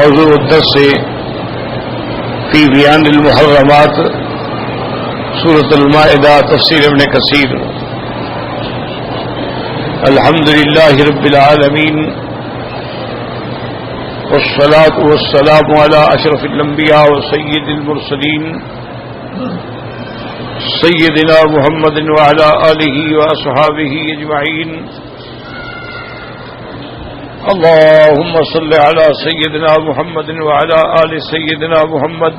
موضوع الدرس فی بیان المحرمات سورۃ المائدہ تفسیر ابن کثیر. الحمد للہ رب العالمین والصلاة والسلام علی اشرف الانبیاء وسید المرسلین سیدنا محمد وعلی آلہ واصحابہ اجمعین. اللهم صل على سيدنا محمد وعلى آل سيدنا محمد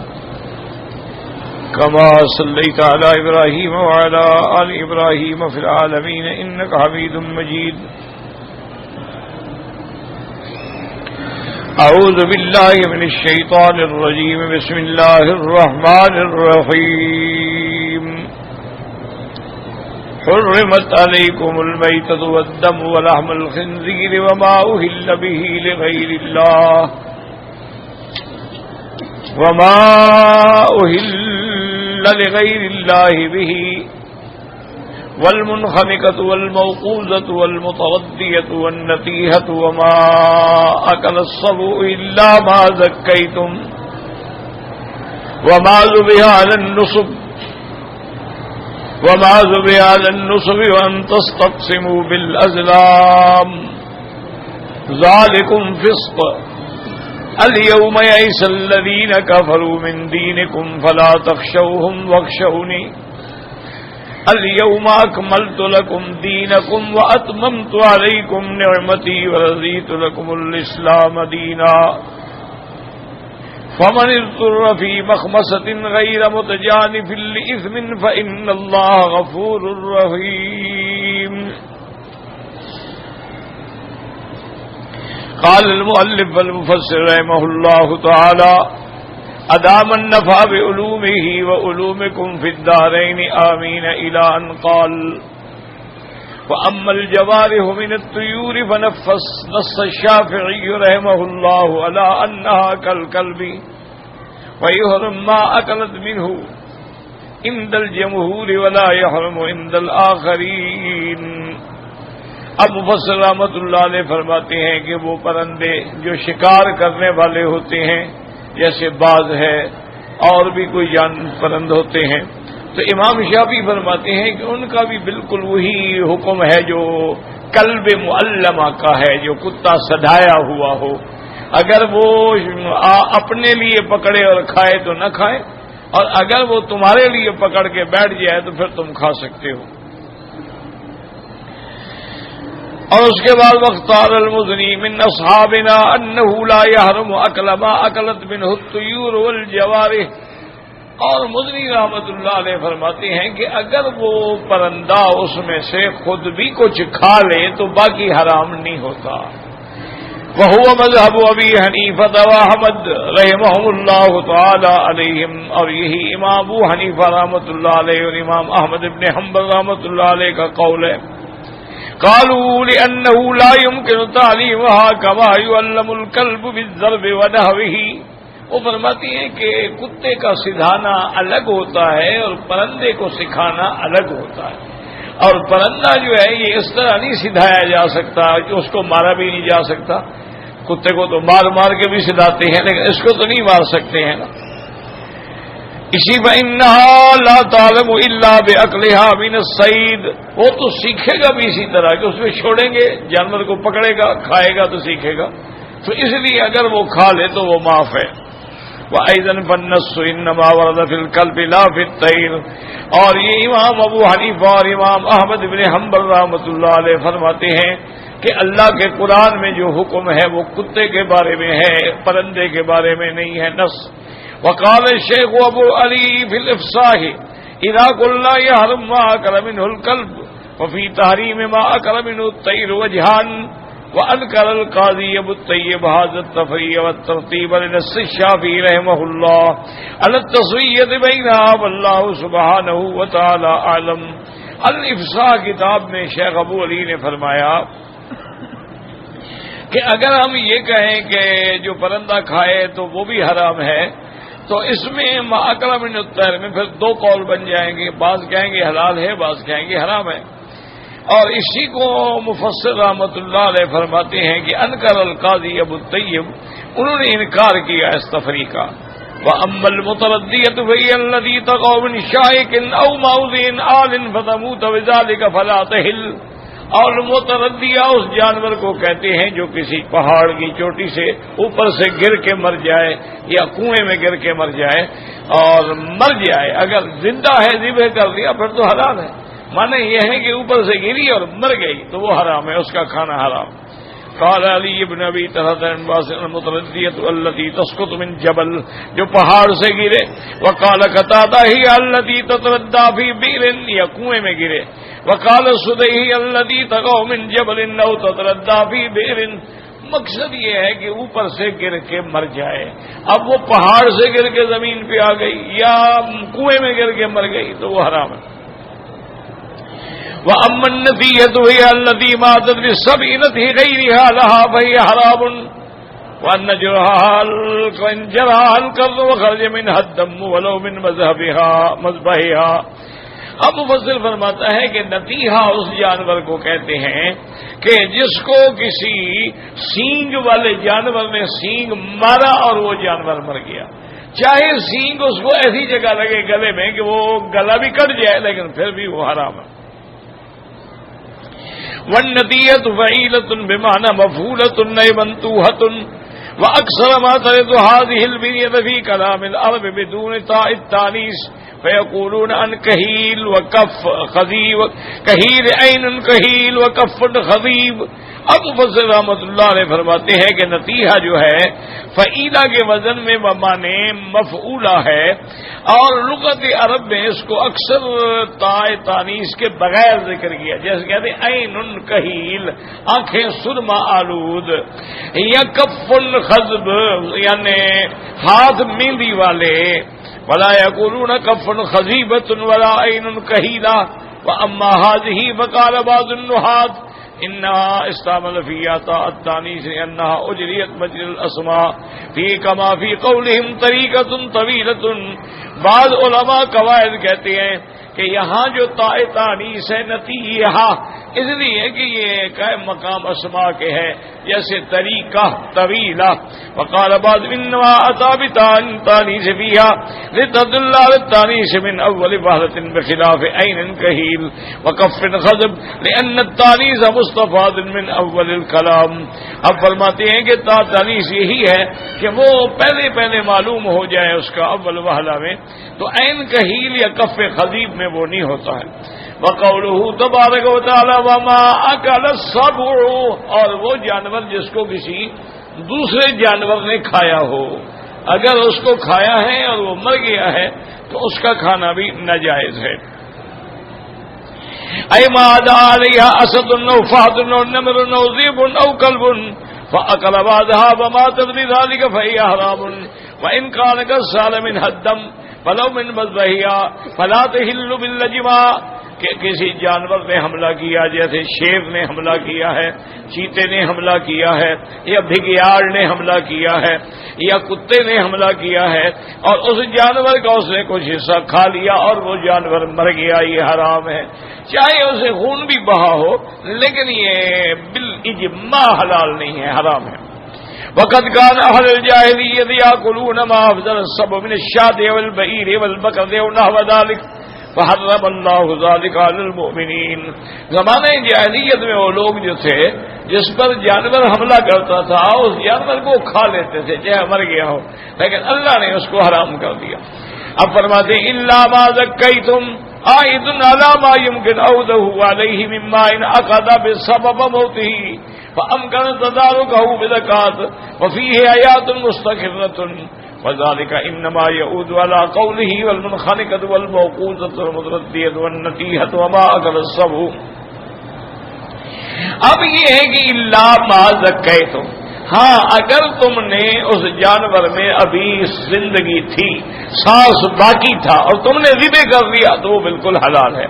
كما صليت على إبراهيم وعلى آل إبراهيم في العالمين إنك حميد مجيد. أعوذ بالله من الشيطان الرجيم. بسم الله الرحمن الرحيم. حرمت عليكم الميتة والدم ولحم الخنزير وما أهل به لغير الله به والمنخنقة والموقوذة والمتردية والنطيحة وما أكل السبع إلا ما زكيتم وما ذبح على النصب وأن تستقسموا بالأزلام ذلكم فسق. اليوم يئس الذين كفروا من دينكم فلا تخشوهم واخشوني اليوم أكملت لكم دينكم وأتممت عليكم نعمتي ورضيت لكم الإسلام دينا. فمن اضطر في مخمصة غير متجانف لإثم فإن الله غفور رحيم. قال المؤلف والمفسر رحمه الله تعالى أدام النفع بعلومه وعلومكم في الدارين آمين إلى أن قال وأما الجوارح من الطيور فنص الشافعي رحمه الله على أنها كالكلب ويحرم ما أكلت منه عند الجمهور ولا يحرم عند الآخرين. اب مفسر رحمۃ اللہ علیہ فرماتے ہیں کہ وہ پرندے جو شکار کرنے والے ہوتے ہیں جیسے باز ہے اور بھی کوئی پرند ہوتے ہیں تو امام شافعی فرماتے ہیں کہ ان کا بھی بالکل وہی حکم ہے جو کلب معلمہ کا ہے، جو کتا سدھایا ہوا ہو. اگر وہ اپنے لیے پکڑے اور کھائے تو نہ کھائے، اور اگر وہ تمہارے لیے پکڑ کے بیٹھ جائے تو پھر تم کھا سکتے ہو. اور اس کے بعد وختار المزنی من اصحابنا انه لا يحرم اكل ما اكلت منه الطيور والجوارح. اور مزنی رحمت اللہ علیہ فرماتے ہیں کہ اگر وہ پرندہ اس میں سے خود بھی کچھ کھا لے تو باقی حرام نہیں ہوتا. وهو مذهب ابی حنیفہ واحمد رحمهم اللہ تعالی علیہم. اور یہی امام ابو حنیفہ رحمت اللہ علیہ اور امام احمد ابن حنبل رحمت اللہ علیہ کا قول ہے. قالوا لأنه لا يمكن تعليمها كما يعلم الكلب بالضرب ونحوه. وہ فرماتی ہیں کہ کتے کا سدھانا الگ ہوتا ہے اور پرندے کو سکھانا الگ ہوتا ہے. اور پرندہ جو ہے یہ اس طرح نہیں سدھایا جا سکتا کہ اس کو مارا بھی نہیں جا سکتا. کتے کو تو مار مار کے بھی سدھاتے ہیں لیکن اس کو تو نہیں مار سکتے ہیں نا. اسی فإنها لا تعلم إلا بأكلها من الصيد. وہ تو سیکھے گا بھی اسی طرح کہ اس میں چھوڑیں گے جانور کو پکڑے گا کھائے گا تو سیکھے گا. تو اس لیے اگر وہ کھا لے تو وہ معاف ہے. وأيضا فالنص إنما ورد في الكلب لا في الطير. اور یہ امام ابو حنیفہ اور امام احمد بن حنبل رحمۃ اللہ علیہ فرماتے ہیں کہ اللہ کے قرآن میں جو حکم ہے وہ کتے کے بارے میں ہے، پرندے کے بارے میں نہیں ہے. نص. وقال الشيخ ابو علي في الافصاح اذا قلنا يحرم ما اكل منه الكلب وفي تحريم ما اكل منه الطير وجهان. وانكر القاضي ابو الطيب هذا التفريع والترتيب لنص الشافعي رحمه الله على التسويه بينها والله سبحانه وتعالى اعلم. الافصاح کتاب میں شیخ ابو علی نے فرمایا کہ اگر ہم یہ کہیں کہ جو پرندہ کھائے تو وہ بھی حرام ہے تو اس میں ماکل من الطیر میں پھر دو قول بن جائیں گے. بعض کہیں گے حلال ہے، بعض کہیں گے حرام ہے. اور اسی کو مفسر رحمۃ اللہ علیہ فرماتے ہیں کہ انکر القاضی ابو الطیب، انہوں نے انکار کیا اس تفریق کا. وَأَمَّا الْمُتَرَدِّيَةُ فَهِيَ الَّتِي تَقَعُ مِنْ شَائِكٍ أَوْ مَوْضِعٍ عَالٍ فَتَمُوتُ بِذَلِكَ فَلَا تَحِلُّ. اور متردیہ اس جانور کو کہتے ہیں جو کسی پہاڑ کی چوٹی سے اوپر سے گر کے مر جائے یا کنویں میں گر کے مر جائے اور مر جائے. اگر زندہ ہے ذبح کر دیا پھر تو حلال ہے. معنی یہ ہے کہ اوپر سے گری اور مر گئی تو وہ حرام ہے، اس کا کھانا حرام. قال علی بن ابی طلحہ المتردیۃ التی تسقط من جبل، جو پہاڑ سے گرے. وقال قتادہ ہی التی تتردى فی بئر، یا کنویں میں گرے. وقال سدی التی تقع من جبل او تتردى فی بئر. مقصد یہ ہے کہ اوپر سے گر کے مر جائے. اب وہ پہاڑ سے گر کے زمین پہ آ گئی یا کنویں میں گر کے مر گئی تو وہ حرام ہے. وَأَمَّا النَّتِيَّةُ هِيَ الَّتِي مَاتَتْ بِالسَّبْعِينَةِ غَيْرِهَا لَهَا فَهِيَ حَرَامٌ وَأَنَّ جَرَحَهَا الْقَرْضُ وَخَرَجَ مِنْهَا الدَّمُّ وَلَوْ مِنْ مَذْبَحِهَا. اب مفسر فرماتا ہے کہ نتیحہ اس جانور کو کہتے ہیں کہ جس کو کسی سینگ والے جانور نے سینگ مارا اور وہ جانور مر گیا، چاہے سینگ اس کو ایسی جگہ لگے گلے میں کہ وہ گلا بھی کٹ جائے لیکن پھر بھی وہ حرام ہے. والنتیۃ فعیلۃ بمعنى مفعولۃ نئی منطوحۃ واکثر ما ترد هذه البنیۃ فی کلام العرب بدون تاء التانیث فیقولون ان کہیل وکف خذیب کہیل عین کہیل وکف خذیب. اب مفسر رحمۃ اللہ علیہ فرماتے ہیں کہ نتیحہ جو ہے فعیلہ کے وزن میں بمعنی مفعولہ ہے، اور لغت عرب میں اس کو اکثر تائے تانیث کے بغیر ذکر کیا، جیسے کہتے ہیں عین کہیل، آنکھیں سرما آلود، یا کف خذب یعنی ہاتھ مہندی والے. ولا یقولون کف خذیبۃ ولا عین کہیلا. واما هذه فقال بعض النحاة انها استعمل فيها تاء التانيث لانها اجريت مجرى الاسماء في كما في قولهم طريقة طويلة. بعض علماء قواعد کہتے ہیں کہ یہاں جو تاء تانیث ہے نتیحہ اس لیے کہ یہ قائم مقام اسماء کے ہے، جیسے طریقہ طویلہ. وقال بعض انما اتى بتاء تانیث فيها لتدل على التانیث من اول وهلة بخلاف عین کہیل وکف خذب لان التانیث مستفاد من اول الکلام. اب فرماتے ہیں کہ تاء تانیث یہی ہے کہ وہ پہلے معلوم ہو جائے اس کا اول وہلہ میں، تو عین کہیل یا کف خذیب میں وہ نہیں ہوتا ہے. وقوله تبارک و تعالی وما اکل السبع، اور وہ جانور جس کو کسی دوسرے جانور نے کھایا ہو، اگر اس کو کھایا ہے اور وہ مر گیا ہے تو اس کا کھانا بھی ناجائز ہے. اے ما دعا علیہا اسد او فہد او نمر او ذئب او کلب فاکل بعضها وماتت بذلك فهي حرام وان كان كسال من الدم فلو من مذبحها فلا تحل باللجما. کہ کسی جانور نے حملہ کیا، جیسے شیر نے حملہ کیا ہے، چیتے نے حملہ کیا ہے، یا بھگیاڑ نے حملہ کیا ہے، یا کتے نے حملہ کیا ہے اور اس جانور کا اس نے کچھ حصہ کھا لیا اور وہ جانور مر گیا، یہ حرام ہے. چاہے اسے خون بھی بہا ہو لیکن یہ بالاجماع حلال نہیں ہے، حرام ہے. وقد كان اهل الجاهليه ياكلون ما افضل السبع من الشاة والبعير والبقر ونحو ذلك فحرم الله ذلك على المؤمنين. زمانہ جاہلیت میں وہ لوگ جو تھے جس پر جانور حملہ کرتا تھا اس جانور کو کھا لیتے تھے چاہے مر گیا ہو، لیکن اللہ نے اس کو حرام کر دیا. اب فرماتے ہیں الا ما زکیتم عائد على ما يمكن عوده عليه مما ان اخذ بسبب موته فامكن تداركه بزكاة وفيه آيات مستقرة وذلك انما يعود على قوله والمنخنقة والموقوذة والمتردية والنتيحة وما اكل السبع. اب یہ ہے کہ الا ما زکیتم، ہاں اگر تم نے اس جانور میں ابھی زندگی تھی، سانس باقی تھا اور تم نے ذبح کر دیا تو وہ بالکل حلال ہے.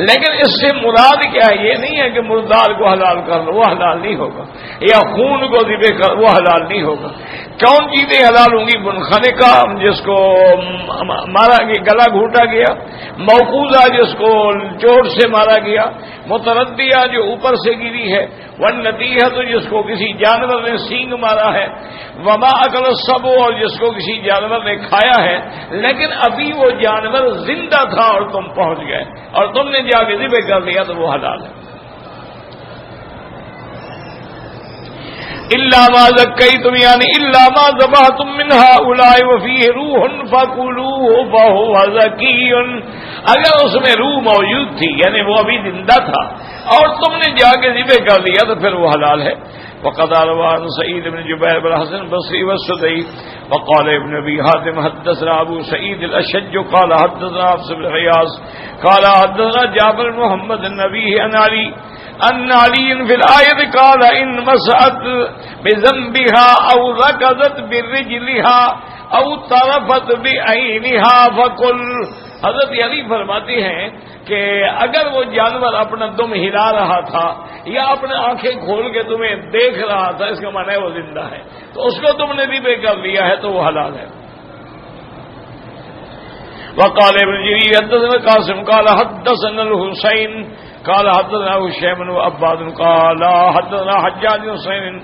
لیکن اس سے مراد کیا ہے؟ یہ نہیں ہے کہ مردار کو حلال کر لو، وہ حلال نہیں ہوگا، یا خون کو ذبح کر وہ حلال نہیں ہوگا. کون چیزیں حلال ہوں گی؟ بنخانے کا جس کو مارا گیا، گلا گھونٹا گیا، موقوذہ جس کو چوٹ سے مارا گیا، متردیہ جو اوپر سے گری ہے، والنتیحہ تو جس کو کسی جانور نے سینگ مارا ہے، وما اکل السبع اور جس کو کسی جانور نے کھایا ہے لیکن ابھی وہ جانور زندہ تھا اور تم پہنچ گئے اور تم نے جا کے ذبح کر دیا تو وہ حلال ہے. الا ما ذکیتم یعنی الا ما ذبحتم من هؤلاء وفيه روح فكلوه فهو زکی. اگر اس میں روح موجود تھی یعنی وہ ابھی زندہ تھا اور تم نے جا کے ذبح کر دیا تو پھر وہ حلال ہے. وقد روى عن سعيد بن جبير بن حسن البصري والسدي وقال ابن ابي حاتم حدثنا ابو سعيد الاشج قال حدثنا حفص بن غياث قال حدثنا جابر بن محمد النبي عن علي ان علي في الايه قال ان مسعت بذنبها او ركضت برجلها او طرفت بعينها فكل. حضرت علی فرماتے ہیں کہ اگر وہ جانور اپنا دم ہلا رہا تھا یا اپنے آنکھیں کھول کے تمہیں دیکھ رہا تھا، اس کا معنی ہے وہ زندہ ہے، تو اس کو تم نے ذبح کر لیا ہے تو وہ حلال ہے. وقال ابن جرير حدثنا قاسم قال حدثنا الحسين قال حدثنا هشام بن عباد قال حدثنا حجاج بن حسين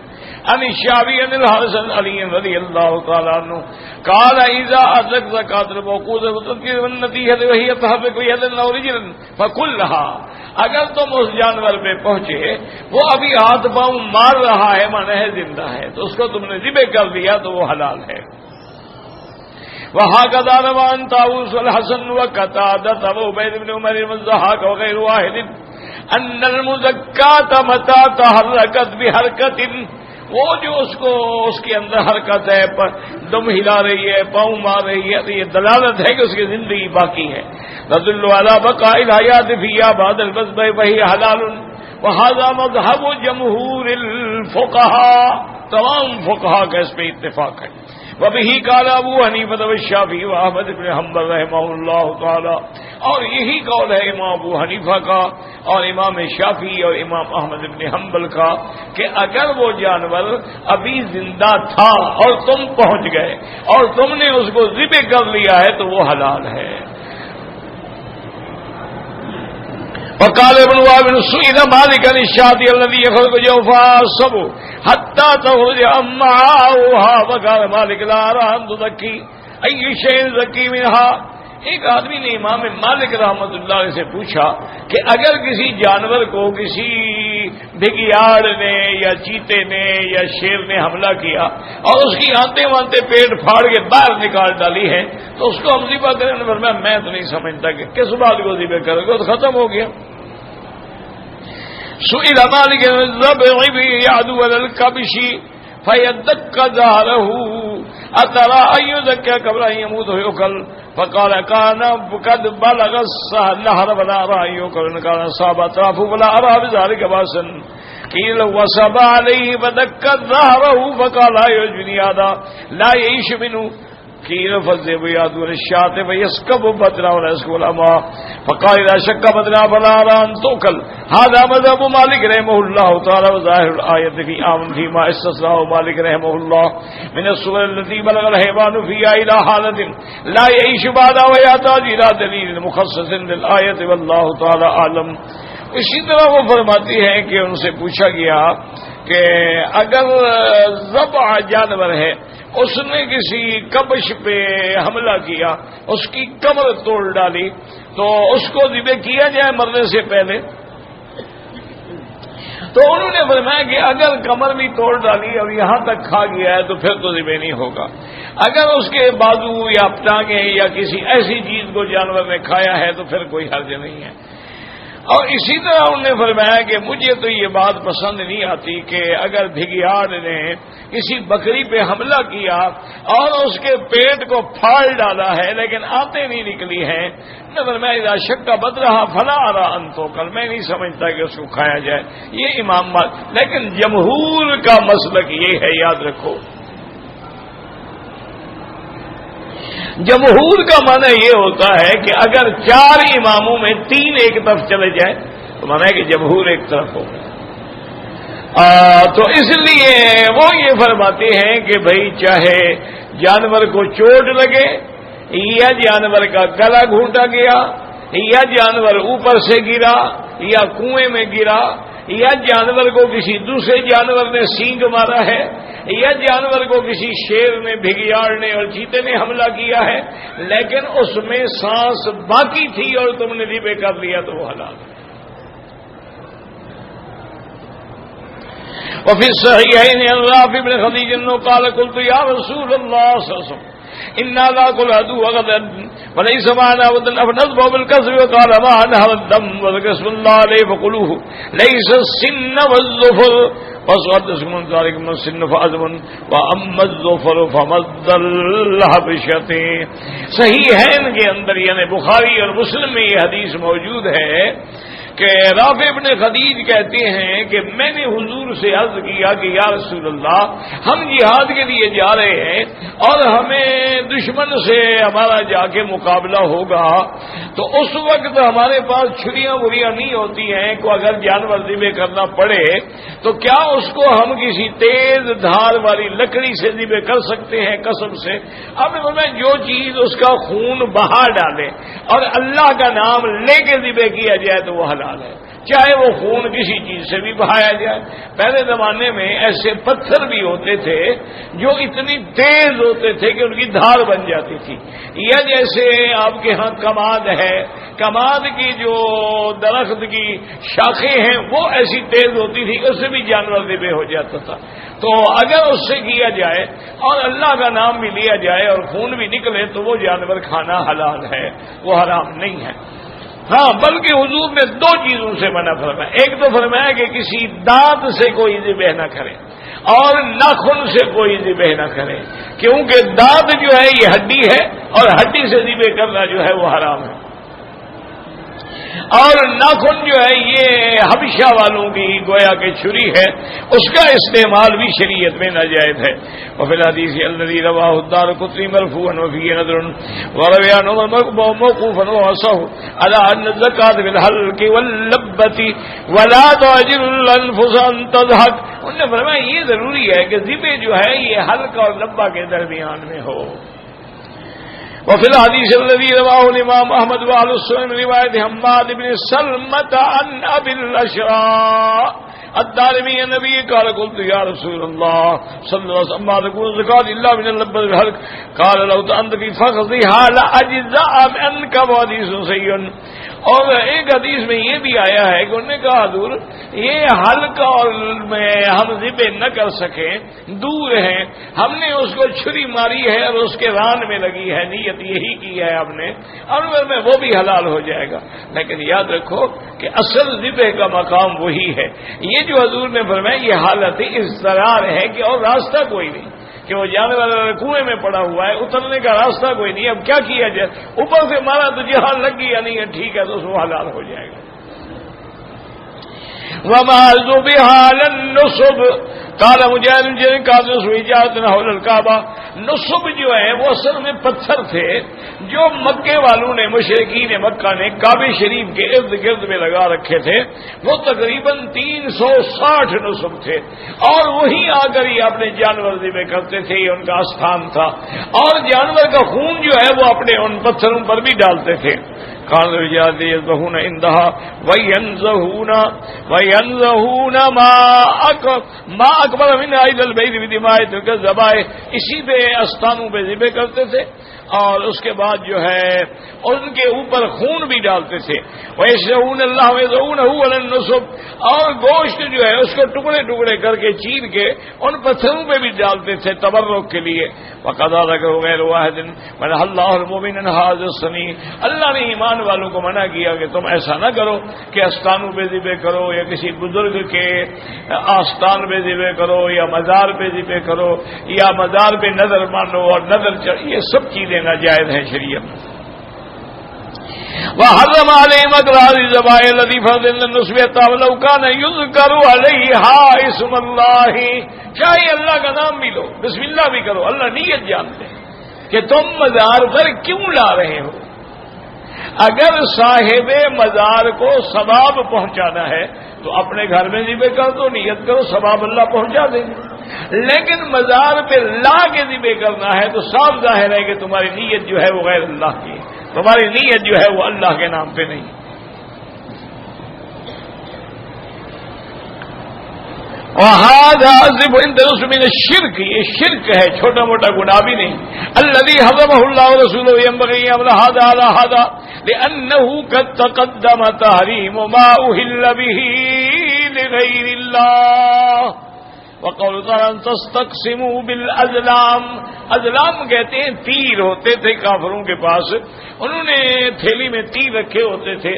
عن الشعبي عن الحارث بن علي رضي الله تعالى عنه قال اذا ادرك زكاة الموقوذ وتذكر النتيجة وهي تحرك يدا او رجلا فكلها. اگر تم اس جانور پہ پہنچے وہ ابھی ہاتھ پاؤں مار رہا ہے مانا ہے زندہ ہے تو اس کو تم نے ذبح کر دیا تو وہ حلال ہے. وهكذا روى عن طاووس والحسن وقتادة وعبيد بن عمر والضحاك وغير واحد ان المزكاة متى تحركت بحركة، وہ جو اس کے اندر حرکت ہے، دم ہلا رہی ہے، پاؤں مار رہی ہے، تو یہ دلالت ہے کہ اس کی زندگی باقی ہے. تدل على بقاء الحیات فیہا بعد البذل فہی حلال. وهذا مذهب جمہور الفقہاء، تمام فقہاء کا اس پہ اتفاق ہے. وبه قال ابو حنیفہ والشافعی واحمد بن حنبل رحمہ اللہ تعالی، اور یہی قول ہے امام ابو حنیفہ کا اور امام شافعی اور امام احمد بن حنبل کا کہ اگر وہ جانور ابھی زندہ تھا اور تم پہنچ گئے اور تم نے اس کو ذبح کر لیا ہے تو وہ حلال ہے. وقال ابن وهب سئل مالك عن الشاة الذي يخرج جوفها السبع حتى تخرج أمعاؤها فقال مالك لا أرى أن تزكي أي شيء زكي منها. ایک آدمی نے امام مالک رحمۃ اللہ علیہ سے پوچھا کہ اگر کسی جانور کو کسی بھگیاڑ نے یا چیتے نے یا شیر نے حملہ کیا اور اس کی آنتے وانتے پیٹ پھاڑ کے باہر نکال ڈالی ہے تو اس کو ہم ذبح کریں. میں تو نہیں سمجھتا کہ کس بات کو ذبح کرے گا، تو ختم ہو گیا. سئل مالك الذبح يعدو على الكبش فيدك ظهره أترى أن يزكى قبل أن يموت ويؤكل؟ فقال كان قد بلغ النهر ولا أرى أن يؤكل، كان صاب أطرافه ولا أرى بذلك بأسا. قيل وصب عليه فدك ظهره فقال لا يعجبني هذا لا يعيش منه. قيل فالذئب يعدو للشاة فيسكب بطنها ولا يسكب الأمعاء. فقال إذا شك بطنها فلا أرى أن تؤكل. هذا مذهب مالك رحمه الله تعالى وظاهر الآية في آمن فيما استثناه مالك رحمه الله من الصور التي بلغ الحيوان فيها إلى حالة لا يعيش بعدها ويحتاج إلى دليل مخصص للآية والله تعالى أعلم. اسی طرح وہ فرماتی ہیں کہ ان سے پوچھا گیا کہ اگر ذبح جانور ہے اس نے کسی کبش پہ حملہ کیا، اس کی کمر توڑ ڈالی تو اس کو ذبح کیا جائے مرنے سے پہلے؟ تو انہوں نے فرمایا کہ اگر کمر بھی توڑ ڈالی اور یہاں تک کھا گیا ہے تو پھر تو ذبح نہیں ہوگا. اگر اس کے بازو یا ٹانگیں یا کسی ایسی چیز کو جانور نے کھایا ہے تو پھر کوئی حرج نہیں ہے. اور اسی طرح انہوں نے فرمایا کہ مجھے تو یہ بات پسند نہیں آتی کہ اگر بھگیاڑ نے کسی بکری پہ حملہ کیا اور اس کے پیٹ کو پھاڑ ڈالا ہے لیکن آتے نہیں نکلی ہیں، نہ فرمایا اذا شک بد رہا فلا ارى ان تؤکل، میں نہیں سمجھتا کہ اس کو کھایا جائے، یہ امام مالک۔ لیکن جمہور کا مسلک یہ ہے، یاد رکھو، جمہور کا معنی یہ ہوتا ہے کہ اگر 4 اماموں میں 3 ایک طرف چلے جائیں تو مانا ہے کہ جمہور ایک طرف ہو۔ تو اس لیے وہ یہ فرماتے ہیں کہ بھئی چاہے جانور کو چوٹ لگے یا جانور کا گلا گھونٹا گیا یا جانور اوپر سے گرا یا کنویں میں گرا یا جانور کو کسی دوسرے جانور نے سینگ مارا ہے یا جانور کو کسی شیر نے، بھگیاڑ نے اور چیتے نے حملہ کیا ہے، لیکن اس میں سانس باقی تھی اور تم نے ذبح کر لیا تو وہ حلال ہے۔ وفي الصحيحين عن رافع بن خديج انه قال قلت يا رسول الله صلى الله عليه وسلم انا ناكل عدو غدا وليس معنا ودن فنذبح بالكسب وقال ما انهر الدم وذكر الله عليه فقلوه ليس السن والظفر وصدقكم من ذلك من السن فعظم واما الظفر فمد الحبشة۔ صحیحین کے اندر یعنی بخاری اور مسلم میں یہ حدیث موجود ہے کہ رافع ابن خدیج کہتے ہیں کہ میں نے حضور سے عرض کیا کہ یا رسول اللہ، ہم جہاد کے لیے جا رہے ہیں اور ہمیں دشمن سے ہمارا جا کے مقابلہ ہوگا، تو اس وقت ہمارے پاس چھریاں وریاں نہیں ہوتی ہیں کو اگر جانور ذبح کرنا پڑے تو کیا اس کو ہم کسی تیز دھار والی لکڑی سے ذبح کر سکتے ہیں قسم سے؟ اب میں جو چیز اس کا خون بہا ڈالے اور اللہ کا نام لے کے ذبح کیا جائے تو وہ حلال ہے، چاہے وہ خون کسی چیز سے بھی بہایا جائے۔ پہلے زمانے میں ایسے پتھر بھی ہوتے تھے جو اتنی تیز ہوتے تھے کہ ان کی دھار بن جاتی تھی، یا جیسے آپ کے ہاں کماد ہے، کماد کی جو درخت کی شاخیں ہیں وہ ایسی تیز ہوتی تھی، اس سے بھی جانور ذبح ہو جاتا تھا۔ تو اگر اس سے کیا جائے اور اللہ کا نام بھی لیا جائے اور خون بھی نکلے تو وہ جانور کھانا حلال ہے، وہ حرام نہیں ہے۔ ہاں، بلکہ حضور نے 2 چیزوں سے منع فرمایا، ایک تو فرمایا کہ کسی دانت سے کوئی ذبح نہ کرے اور ناخن سے کوئی ذبح نہ کرے، کیونکہ دانت جو ہے یہ ہڈی ہے اور ہڈی سے ذبح کرنا جو ہے وہ حرام ہے، اور ناخن جو ہے یہ حبشہ والوں کی گویا کہ چھری ہے، اس کا استعمال بھی شریعت میں ناجائز ہے۔ وفي الحديث الذي رواه الدارقطني مرفوعا وفيه نظر وروي عنه موقوفا وصحه على ان الزكاة بالحلق واللبة ولا تعجل الانفس ان تضحك۔ انہوں نے فرمایا یہ ضروری ہے کہ ذبح جو ہے یہ حلق اور لبہ کے درمیان میں ہو۔ وفي الحديث الذي رواه الإمام أحمد وأهل السنن رواية حماد بن سلمة عن أبي الأشراء الدارمي النبي قال قلت يا رسول الله صلى الله عليه وسلم ما تكون الزكاة إلا من اللبة والحلق قال لو أنت في فخذها لأجزاء عنك وحديث صحيح۔ اور ایک حدیث میں یہ بھی آیا ہے کہ انہوں نے کہا حضور یہ حلق اور میں ہم ذبح نہ کر سکیں، دور ہیں، ہم نے اس کو چھری ماری ہے اور اس کے ران میں لگی ہے، نیت یہی کی ہے ہم نے، اور میں وہ بھی حلال ہو جائے گا۔ لیکن یاد رکھو کہ اصل ذبح کا مقام وہی ہے۔ یہ جو حضور نے فرمایا یہ حالت اضطرار ہے کہ اور راستہ کوئی نہیں، کہ وہ جانور کنویں میں پڑا ہوا ہے، اترنے کا راستہ کوئی نہیں، اب کیا کیا جائے؟ اوپر سے مارا تو جہاں لگ گیا نہیں ہے، ٹھیک ہے تو اس کو حلال ہو جائے گا۔ وما ذبح على النصب قال مجاہد قال سویجاتنا حول الکعبہ۔ نصب جو ہے وہ اصل میں پتھر تھے جو مکے والوں نے، مشرکین مکہ نے کعبہ شریف کے ارد گرد میں لگا رکھے تھے، وہ تقریباً 360 نصب تھے، اور وہیں آ کر ہی اپنے جانور ذبح کرتے تھے، یہ ان کا استھان تھا، اور جانور کا خون جو ہے وہ اپنے ان پتھروں پر بھی ڈالتے تھے۔ قال الرجال يذبحون عندها وينزهون ما اكبر من عيد البيت بدماء تلك الذبائح، اسی پہ استانوں پہ ذبح کرتے تھے اور اس کے بعد جو ہے ان کے اوپر خون بھی ڈالتے تھے. وَيَشْرَعُونَ اللَّهَ وَيَذَرُونَهُ عَلَى النُّصُبِ، اور گوشت جو ہے اس کو ٹکڑے ٹکڑے کر کے چیر کے ان پتھروں پہ بھی ڈالتے تھے تبرک کے لیے. وَقَضَىٰ ذَكَرُ غَيْرَ وَاحِدٍ وَنَهَى اللَّهُ الْمُؤْمِنِينَ هَٰذَا الصَّنِيعَ، اللہ نے ایمان والوں کو منع کیا کہ تم ایسا نہ کرو کہ آستانوں پہ ذبح کرو یا کسی بزرگ کے آستان پہ ذبح کرو یا مزار پہ ذبح کرو یا مزار پہ نظر مانو اور نظر چڑھ، یہ سب چیزیں ناجائز ہیں شریعت. وَحَرَّمَ عَلَيْهِمْ أَكْلَ الذَّبَائِحِ الَّتِي فَرَضَ النُّصْبِ وَلَوْ كَانَ يُذْكَرُ عَلَيْهَا اسْمُ اللَّهِ، چاہے اللہ کا نام بھی لو، بسم اللہ بھی کرو، اللہ نیت جانتے ہیں کہ تم مزار پر کیوں لا رہے ہو. اگر صاحب مزار کو ثواب پہنچانا ہے تو اپنے گھر میں ذبح کر دو، نیت کرو، ثواب اللہ پہنچا دیں گے. لیکن مزار پہ لا کے ذبح کرنا ہے تو صاف ظاہر ہے کہ تمہاری نیت جو ہے وہ غیر اللہ کی ہے، تمہاری نیت جو ہے وہ اللہ کے نام پہ نہیں. وَهَذَا عَذِبُ عِندَ رَسُولِ مِنَ الشِّرْكِ، یہ شرک ہے، چھوٹا موٹا گناہ بھی نہیں. الَّذِي حَرَّمَهُ اللَّهُ وَرَسُولُهُ يَنبَغِي أَن يَعْمَلَ هَذَا عَلَى هَذَا لِأَنَّهُ قَدْ تَقَدَّمَ تَحْرِيمُ مَا أُحِلَّ بِهِ لِغَيْرِ اللَّهِ. وَقَوْلُ تَعَالَىٰ أَن تَسْتَقْسِمُوا بِالْأَزْلَامِ، ازلام کہتے ہیں تیر ہوتے تھے کافروں کے پاس، انہوں نے تھیلی میں تیر رکھے ہوتے تھے،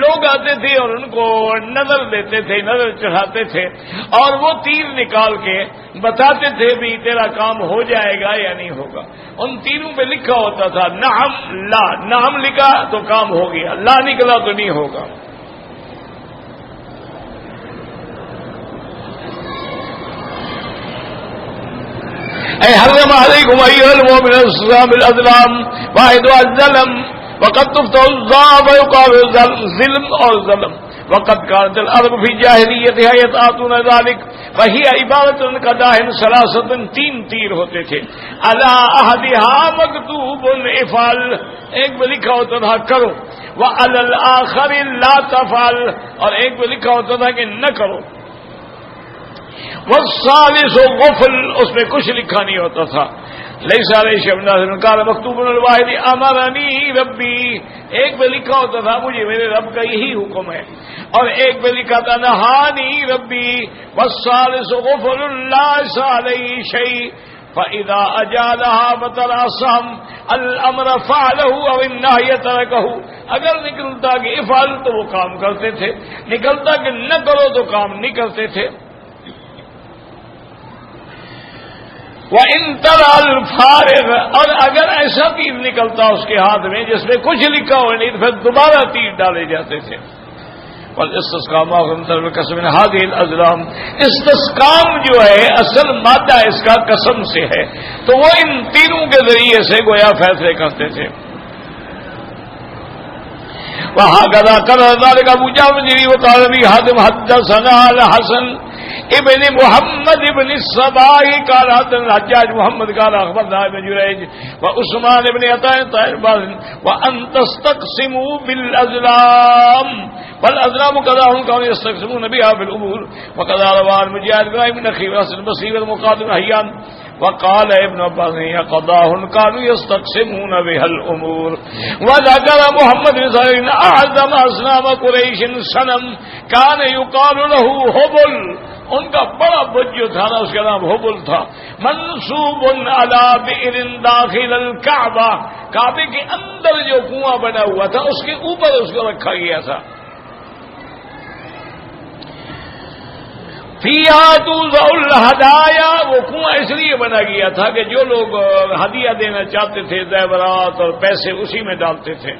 لوگ آتے تھے اور ان کو نظر دیتے تھے، نظر چڑھاتے تھے اور وہ تیر نکال کے بتاتے تھے بھی تیرا کام ہو جائے گا یا نہیں ہوگا. ان تیروں پہ لکھا ہوتا تھا نعم لا، نعم لکھا تو کام ہو گیا، لا نکلا تو نہیں ہوگا. اے حرم علیکم ایھا المؤمنون الصيام بالازلام واحد الظلم وقد تفتح الظلم ويقال ظلم اور ظلم. وقد كانت العرب في جاہلیتها يتعاطون ذلك وهي عبارة قداح ثلاثة، تین تیر ہوتے تھے. على احدها مكتوب افعل، ایک میں لکھا ہوتا تھا کرو، وعلى الاخر لا تفعل، اور ایک میں لکھا ہوتا تھا کہ نہ کرو. والثالث غفل، اس میں کچھ لکھا نہیں ہوتا تھا. لیس علیہ شیء قال مکتوب الواحد امرنی ربی، ایک میں لکھا ہوتا تھا مجھے میرے رب کا یہی حکم ہے، اور ایک میں لکھا تھا نہانی ربی. والثالث غفل لیس علیہ شیء فاذا اجالها فتراصم الامر فعله او النهي تركه. اگر نکلتا کہ افعل تو وہ کام کرتے تھے، نکلتا کہ نہ کرو تو کام نہیں کرتے تھے. وَإِن تَرَى الْفَارِغَ، اور اگر ایسا تیر نکلتا اس کے ہاتھ میں جس میں کچھ لکھا ہوا نہیں تو پھر دوبارہ تیر ڈالے جاتے تھے. وَالْإِسْتِسْقَاءُ مَأْخُوذٌ مِنَ الْقَسَمِ مِنْ هَٰذِهِ الْأَزْلَامِ، استسقام جو ہے اصل مادہ اس کا قسم سے ہے، تو وہ ان تیروں کے ذریعے سے گویا فیصلے کرتے تھے. وَهَكَذَا قَرَّرَ ذَلِكَ أَبُو جَعْفَرٍ وَقَالَ لِي حَاتِمٌ حَدَّثَنَا الْحَسَنُ ابن محمد ابن الصباح قال حدثنا الحجاج محمد قال اخبرنا ابن جريج وعثمان ابن عطاء وان تستقسموا بالازلام والازلام قضاهم كانوا يستقسمون بها في الامور وقضى روان مجاهد ابراهيم بن اخي راس البصير المقاتل حيان وقال ابن عباس قضاه كانوا يستقسمون بها الامور. وذكر محمد بن سعيد اعظم اصنام قريش صنم كان يقال له هبل، ان کا بڑا بت جو تھا نا اس کا نام حبل تھا. منصوب علی بئر داخل الکعبہ، کعبے کے اندر جو کنواں بنا ہوا تھا اس کے اوپر اس کو رکھا گیا تھا. فیہا توضع الہدایا، وہ کنواں اس لیے بنا گیا تھا کہ جو لوگ ہدیہ دینا چاہتے تھے زیورات اور پیسے اسی میں ڈالتے تھے.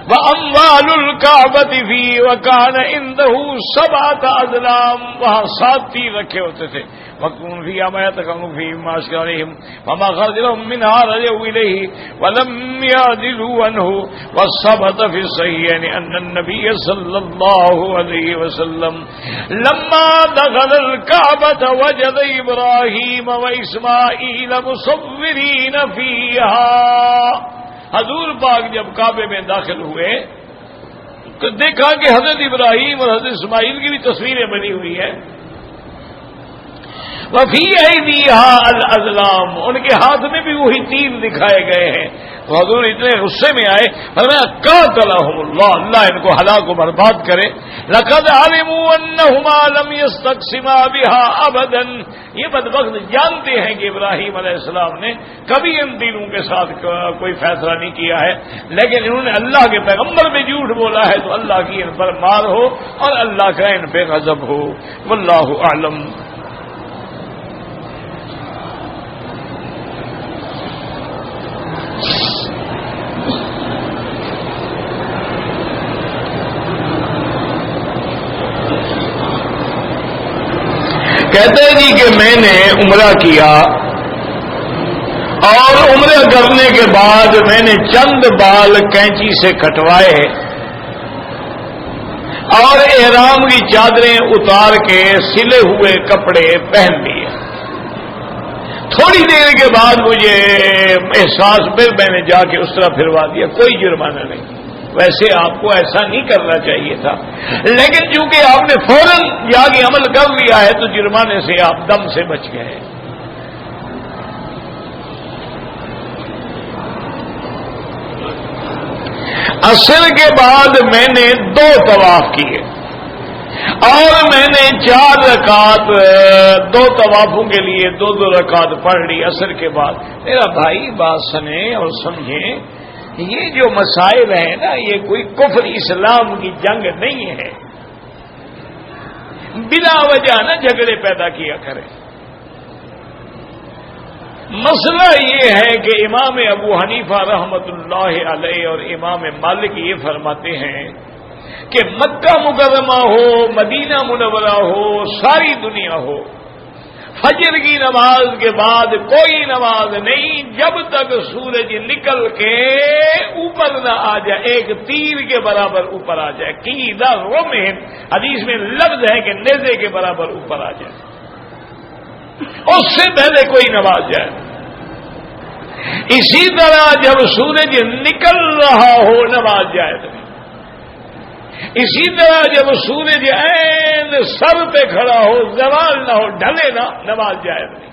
وَأَمْوَالُ الْكَعْبَةِ فِيهِ وَكَانَ عِندَهُ سَبْعَةَ أَزْلَامٍ، وہاں 7 تیر رکھے ہوتے تھے. وَكُنْ فِيهَا مَا يَتَكَلَّمُ فِيهِ مَا أَشْكَلَ عَلَيْهِمْ وَمَا خَرَجَ لَهُم مِّنْهَا رَجَعُوا إِلَيْهِ وَلَمْ يَعْدِلُوا عَنْهُ. وَثَبَتَ فِي الصَّحِيحَيْنِ أَنَّ النَّبِيَّ صَلَّى اللَّهُ عَلَيْهِ وَسَلَّمَ لَمَّا دَخَلَ الْكَعْبَةَ وَجَدَ إِبْرَاهِيمَ وَإِسْمَاعِيلَ مُصَوِّرِينَ فِيهَا. حضور پاک جب کعبے میں داخل ہوئے تو دیکھا کہ حضرت ابراہیم اور حضرت اسماعیل کی بھی تصویریں بنی ہوئی ہیں. وفی ایدیہا الازلام، ان کے ہاتھ میں بھی وہی تیر دکھائے گئے ہیں. تو حضور اتنے غصے میں آئے، فرمایا قاتلہم اللہ، اللہ ان کو ہلاک و برباد کرے. لقد علموا انہما لم یستقسما بها ابدا، یہ بدبخت جانتے ہیں کہ ابراہیم علیہ السلام نے کبھی ان تینوں کے ساتھ کوئی فیصلہ نہیں کیا ہے، لیکن انہوں نے اللہ کے پیغمبر میں جھوٹ بولا ہے تو اللہ کی ان پر مار ہو اور اللہ کا ان پہ غضب ہو. واللہ اعلم. کہتے ہیں جی کہ میں نے عمرہ کیا اور عمرہ کرنے کے بعد میں نے چند بال کینچی سے کٹوائے اور احرام کی چادریں اتار کے سلے ہوئے کپڑے پہن لیے. تھوڑی دیر کے بعد مجھے احساس پھر میں نے جا کے اس طرح پھروا دیا. کوئی جرمانہ نہیں، ویسے آپ کو ایسا نہیں کرنا چاہیے تھا، لیکن چونکہ آپ نے فوراً جا کے عمل کر لیا ہے تو جرمانے سے آپ دم سے بچ گئے. عصر کے بعد میں نے 2 طواف کیے اور میں نے 4 رکعت 2 طوافوں کے لیے 2 رکعت پڑھ لی عصر کے بعد. میرا بھائی بات سنیں اور سمجھیں، یہ جو مسائل ہیں نا، یہ کوئی کفر اسلام کی جنگ نہیں ہے. بلا وجہ نہ جھگڑے پیدا کیا کریں. مسئلہ یہ ہے کہ امام ابو حنیفہ رحمۃ اللہ علیہ اور امام مالک یہ فرماتے ہیں کہ مکہ مکرمہ ہو، مدینہ منورہ ہو، ساری دنیا ہو، فجر کی نماز کے بعد کوئی نماز نہیں جب تک سورج نکل کے اوپر نہ آ جائے، ایک تیر کے برابر اوپر آ جائے. قیدہ رمح، حدیث میں لفظ ہے کہ نیزے کے برابر اوپر آ جائے، اس سے پہلے کوئی نماز جائے. اسی طرح جب سورج نکل رہا ہو نماز جائز نہیں. اسی طرح جب سورج عین سر پہ کھڑا ہو، زوال نہ ہو، ڈھلے نہ، نماز جائز نہیں.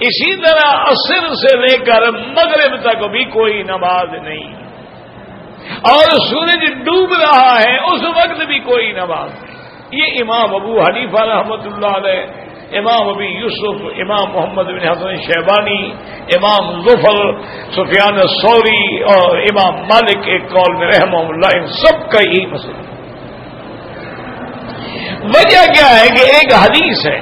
اسی طرح عصر سے لے کر مغرب تک بھی کوئی نماز نہیں، اور سورج ڈوب رہا ہے اس وقت بھی کوئی نماز نہیں. یہ امام ابو حنیفہ رحمۃ اللہ علیہ، امام ابی یوسف، امام محمد بن حسن شیبانی، امام ظفر، سفیان الثوری اور امام مالک ایک قول میں رحمہ اللہ، ان سب کا یہی مسئلہ. وجہ کیا ہے کہ ایک حدیث ہے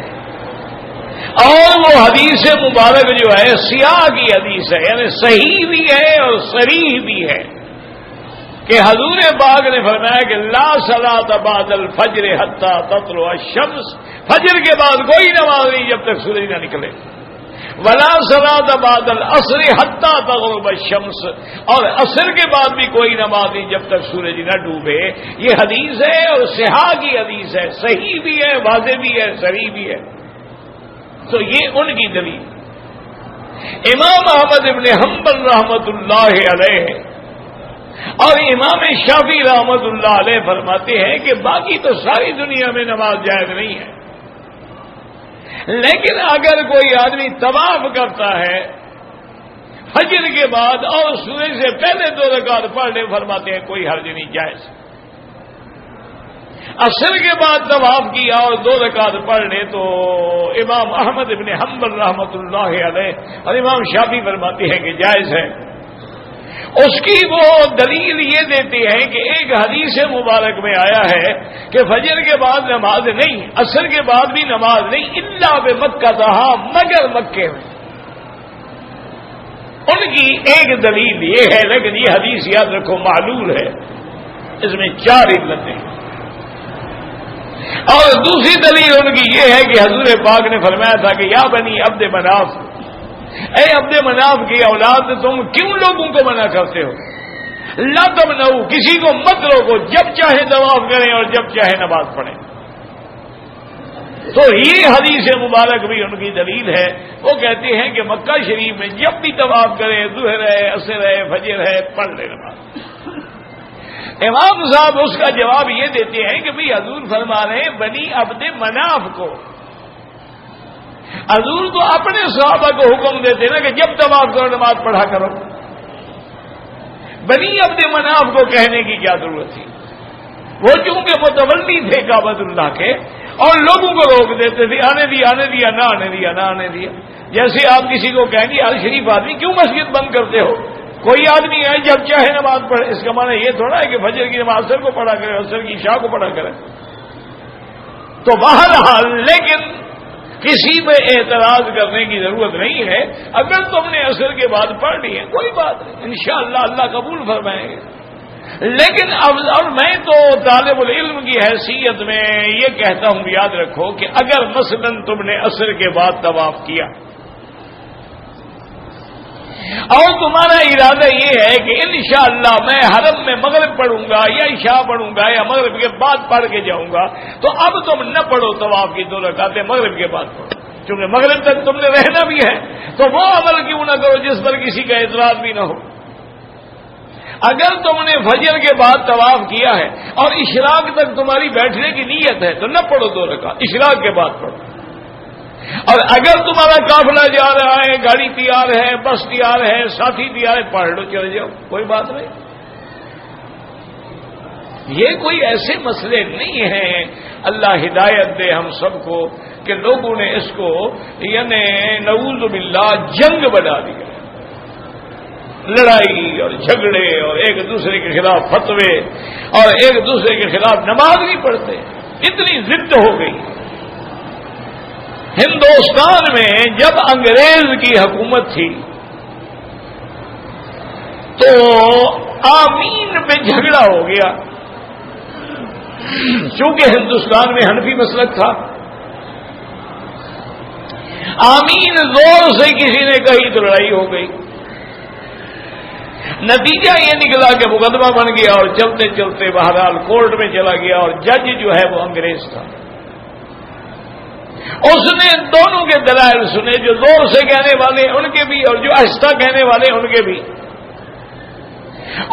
اور وہ حدیث مبارک جو ہے سیاہ کی حدیث ہے، یعنی صحیح بھی ہے اور صریح بھی ہے کہ حضور پاک نے فرمایا کہ لا صلاۃ بعد الفجر حتی تطلع الشمس، فجر کے بعد کوئی نماز نہیں جب تک سورج نہ نکلے. ولا صلاۃ بعد العصر حتی تغرب الشمس، اور عصر کے بعد بھی کوئی نماز نہیں جب تک سورج نہ ڈوبے. یہ حدیث ہے اور صحاح کی حدیث ہے، صحیح بھی ہے، واضح بھی ہے، صریح بھی ہے. تو یہ ان کی دلیل. امام احمد ابن حنبل رحمۃ اللہ علیہ اور امام شافعی رحمۃ اللہ علیہ فرماتے ہیں کہ باقی تو ساری دنیا میں نماز جائز نہیں ہے، لیکن اگر کوئی آدمی طواف کرتا ہے فجر کے بعد اور سورج سے پہلے 2 رکعت پڑھ لے، فرماتے ہیں کوئی حرج نہیں، جائز. عصر کے بعد طواف کیا اور 2 رکعت پڑھ لے تو امام احمد ابن حنبل رحمۃ اللہ علیہ اور امام شافعی فرماتے ہیں کہ جائز ہے. اس کی وہ دلیل یہ دیتے ہیں کہ ایک حدیث مبارک میں آیا ہے کہ فجر کے بعد نماز نہیں، عصر کے بعد بھی نماز نہیں، الا بمکہ تہا، مگر مکے میں. ان کی ایک دلیل یہ ہے، لیکن یہ حدیث یاد رکھو معلول ہے، اس میں 4 علتیں ہیں. اور دوسری دلیل ان کی یہ ہے کہ حضور پاک نے فرمایا تھا کہ یا بنی عبد مناف، اے عبد مناف کی اولاد، تم کیوں لوگوں کو منع کرتے ہو؟ لا تمنعوا، کسی کو مت روکو، جب چاہے طواف کریں اور جب چاہے نماز پڑھیں. تو یہ حدیث مبارک بھی ان کی دلیل ہے. وہ کہتے ہیں کہ مکہ شریف میں جب بھی طواف کریں، ظہر ہے، عصر ہے، فجر ہے، پڑھ لے نماز. امام صاحب اس کا جواب یہ دیتے ہیں کہ بھئی حضور فرما رہے ہیں بنی عبد مناف کو، حضور تو اپنے صحابہ کو حکم دیتے نا کہ جب طواف کرو نماز پڑھا کرو. بنی عبد مناف کو کہنے کی کیا ضرورت تھی؟ وہ چونکہ متولی تھے کعبۃ اللہ کے اور لوگوں کو روک دیتے تھے، آنے دیا نہ آنے دیا نہ آنے دیا. جیسے آپ کسی کو کہیں گے ال شریف آدمی کیوں مسجد بند کرتے ہو؟ کوئی آدمی ہے جب چاہے نماز پڑھے. اس کا معنی یہ تھوڑا ہے کہ فجر کی نماز عصر کو پڑھا کرے، عصر کی عشاء کو پڑھا کرے. تو بہرحال لیکن کسی پہ اعتراض کرنے کی ضرورت نہیں ہے. اگر تم نے عصر کے بعد پڑھ لی ہے کوئی بات نہیں، انشاءاللہ اللہ قبول فرمائیں گے. لیکن اب میں تو طالب العلم کی حیثیت میں یہ کہتا ہوں، یاد رکھو کہ اگر مثلا تم نے عصر کے بعد طواف کیا اور تمہارا ارادہ یہ ہے کہ انشاءاللہ میں حرم میں مغرب پڑھوں گا یا عشاء پڑھوں گا یا مغرب کے بعد پڑھ کے جاؤں گا، تو اب تم نہ پڑھو طواف کی 2 رکعتیں، مغرب کے بعد پڑھو. چونکہ مغرب تک تم نے رہنا بھی ہے تو وہ عمل کیوں نہ کرو جس پر کسی کا اعتراض بھی نہ ہو. اگر تم نے فجر کے بعد طواف کیا ہے اور اشراق تک تمہاری بیٹھنے کی نیت ہے تو نہ پڑھو 2 رکعت، اشراق کے بعد پڑھو. اور اگر تمہارا قافلہ جا رہا ہے، گاڑی تیار ہے، بس تیار ہے، ساتھی تیار ہے، پڑھ لو، چلے جاؤ، کوئی بات نہیں. یہ کوئی ایسے مسئلے نہیں ہیں. اللہ ہدایت دے ہم سب کو کہ لوگوں نے اس کو یعنی نعوذ باللہ جنگ بنا دیا، لڑائی اور جھگڑے اور ایک دوسرے کے خلاف فتوے اور ایک دوسرے کے خلاف نماز نہیں پڑھتے. اتنی ضد ہو گئی. ہندوستان میں جب انگریز کی حکومت تھی تو آمین پہ جھگڑا ہو گیا. چونکہ ہندوستان میں حنفی مسلک تھا، آمین زور سے کسی نے کہی تو لڑائی ہو گئی. نتیجہ یہ نکلا کہ مقدمہ بن گیا اور چلتے چلتے بہرحال کورٹ میں چلا گیا اور جج جو ہے وہ انگریز تھا. اس نے دونوں کے دلائل سنے، جو زور سے کہنے والے ان کے بھی اور جو آہستہ کہنے والے ان کے بھی.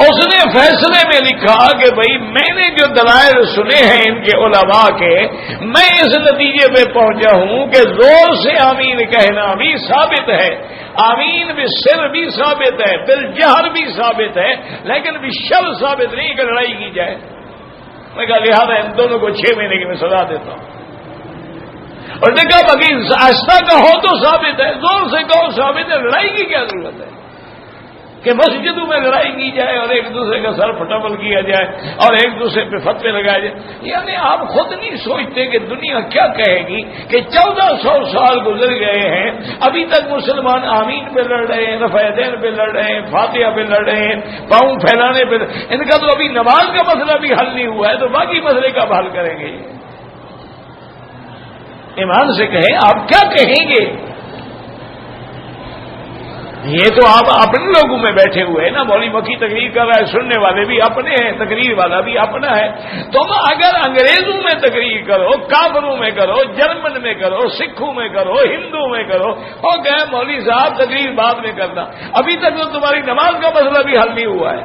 اس نے فیصلے میں لکھا کہ بھئی میں نے جو دلائل سنے ہیں ان کے علماء کے، میں اس نتیجے پہ پہنچا ہوں کہ زور سے آمین کہنا بھی ثابت ہے، آمین بالسر بھی ثابت ہے، بالجہر بھی ثابت ہے، لیکن بالشر ثابت نہیں کہ لڑائی کی جائے. میں کہا لہذا ان دونوں کو 6 مہینے کی میں سزا دیتا ہوں. اور نے کہا باقی آہستہ کہو تو ثابت ہے، زور سے کہو ثابت ہے، لڑائی کی کیا ضرورت ہے کہ مسجدوں میں لڑائی کی جائے اور ایک دوسرے کا سر پھٹبل کیا جائے اور ایک دوسرے پہ فتوے لگائے جائے. یعنی آپ خود نہیں سوچتے کہ دنیا کیا کہے گی کہ 1400 سال گزر گئے ہیں، ابھی تک مسلمان آمین پہ لڑ رہے ہیں، رفع یدین پہ لڑ رہے ہیں، فاتحہ پہ لڑ رہے ہیں، پاؤں پھیلانے پہ. ان کا تو ابھی نماز کا مسئلہ بھی حل نہیں ہوا ہے تو باقی مسئلے کب حل کریں گے؟ ایمان سے کہیں آپ کیا کہیں گے؟ یہ تو آپ اپنے لوگوں میں بیٹھے ہوئے ہیں نا. مولوی مکی تقریر کر رہا ہے، سننے والے بھی اپنے ہیں، تقریر والا بھی اپنا ہے. تم اگر انگریزوں میں تقریر کرو، کافروں میں کرو، جرمن میں کرو، سکھوں میں کرو، ہندو میں کرو، اور کہ مولوی صاحب تقریر بعد میں کرنا، ابھی تک تو تمہاری نماز کا مسئلہ بھی حل نہیں ہوا ہے.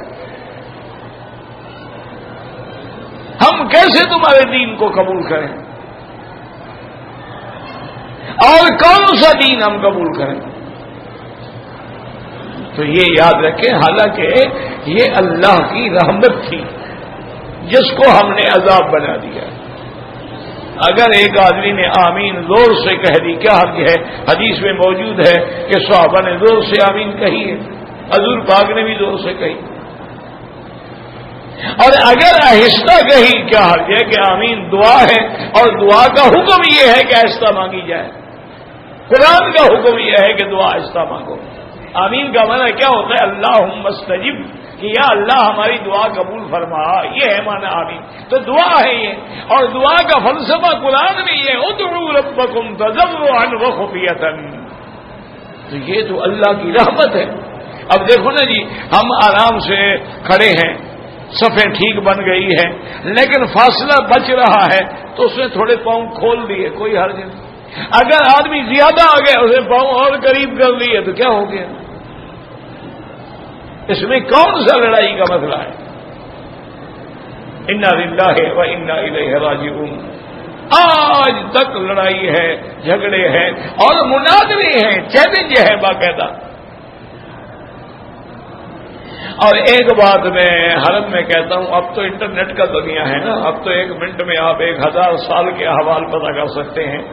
ہم کیسے تمہارے دین کو قبول کریں اور کون سا دین ہم قبول کریں؟ تو یہ یاد رکھیں، حالانکہ یہ اللہ کی رحمت تھی جس کو ہم نے عذاب بنا دیا. اگر ایک آدمی نے آمین زور سے کہہ دی کیا حرج ہے؟ حدیث میں موجود ہے کہ صحابہ نے زور سے آمین کہی ہے، حضور پاک نے بھی زور سے کہی. اور اگر آہستہ کہی کیا حرج ہے کہ آمین دعا ہے اور دعا کا حکم یہ ہے کہ آہستہ مانگی جائے. قرآن کا حکم یہ ہے کہ دعا آہستہ مانگو. آمین کا معنی کیا ہوتا ہے؟ اللہم استجب، کہ یا اللہ ہماری دعا قبول فرما، یہ ہے معنی آمین. تو دعا ہے یہ، اور دعا کا فلسفہ قرآن میں یہ ادعوا ربکم تضرعا وخفیۃ. تو یہ تو اللہ کی رحمت ہے. اب دیکھو نا جی، ہم آرام سے کھڑے ہیں، صفیں ٹھیک بن گئی ہے، لیکن فاصلہ بچ رہا ہے تو اس نے تھوڑے پاؤں کھول دیے، کوئی حرج نہیں. اگر آدمی زیادہ آ گیا، اسے پاؤں اور قریب کر لیے تو کیا ہو گیا؟ اس میں کون سا لڑائی کا مسئلہ ہے؟ انا للہ و انا الیہ راجعون. آج تک لڑائی ہے، جھگڑے ہیں اور مناظرے ہیں، چیلنج ہے باقاعدہ۔ اور ایک بات میں حرم میں کہتا ہوں، اب تو انٹرنیٹ کا دنیا ہے نا، اب تو 1 منٹ میں آپ 1000 سال کے احوال پتہ کر سکتے ہیں۔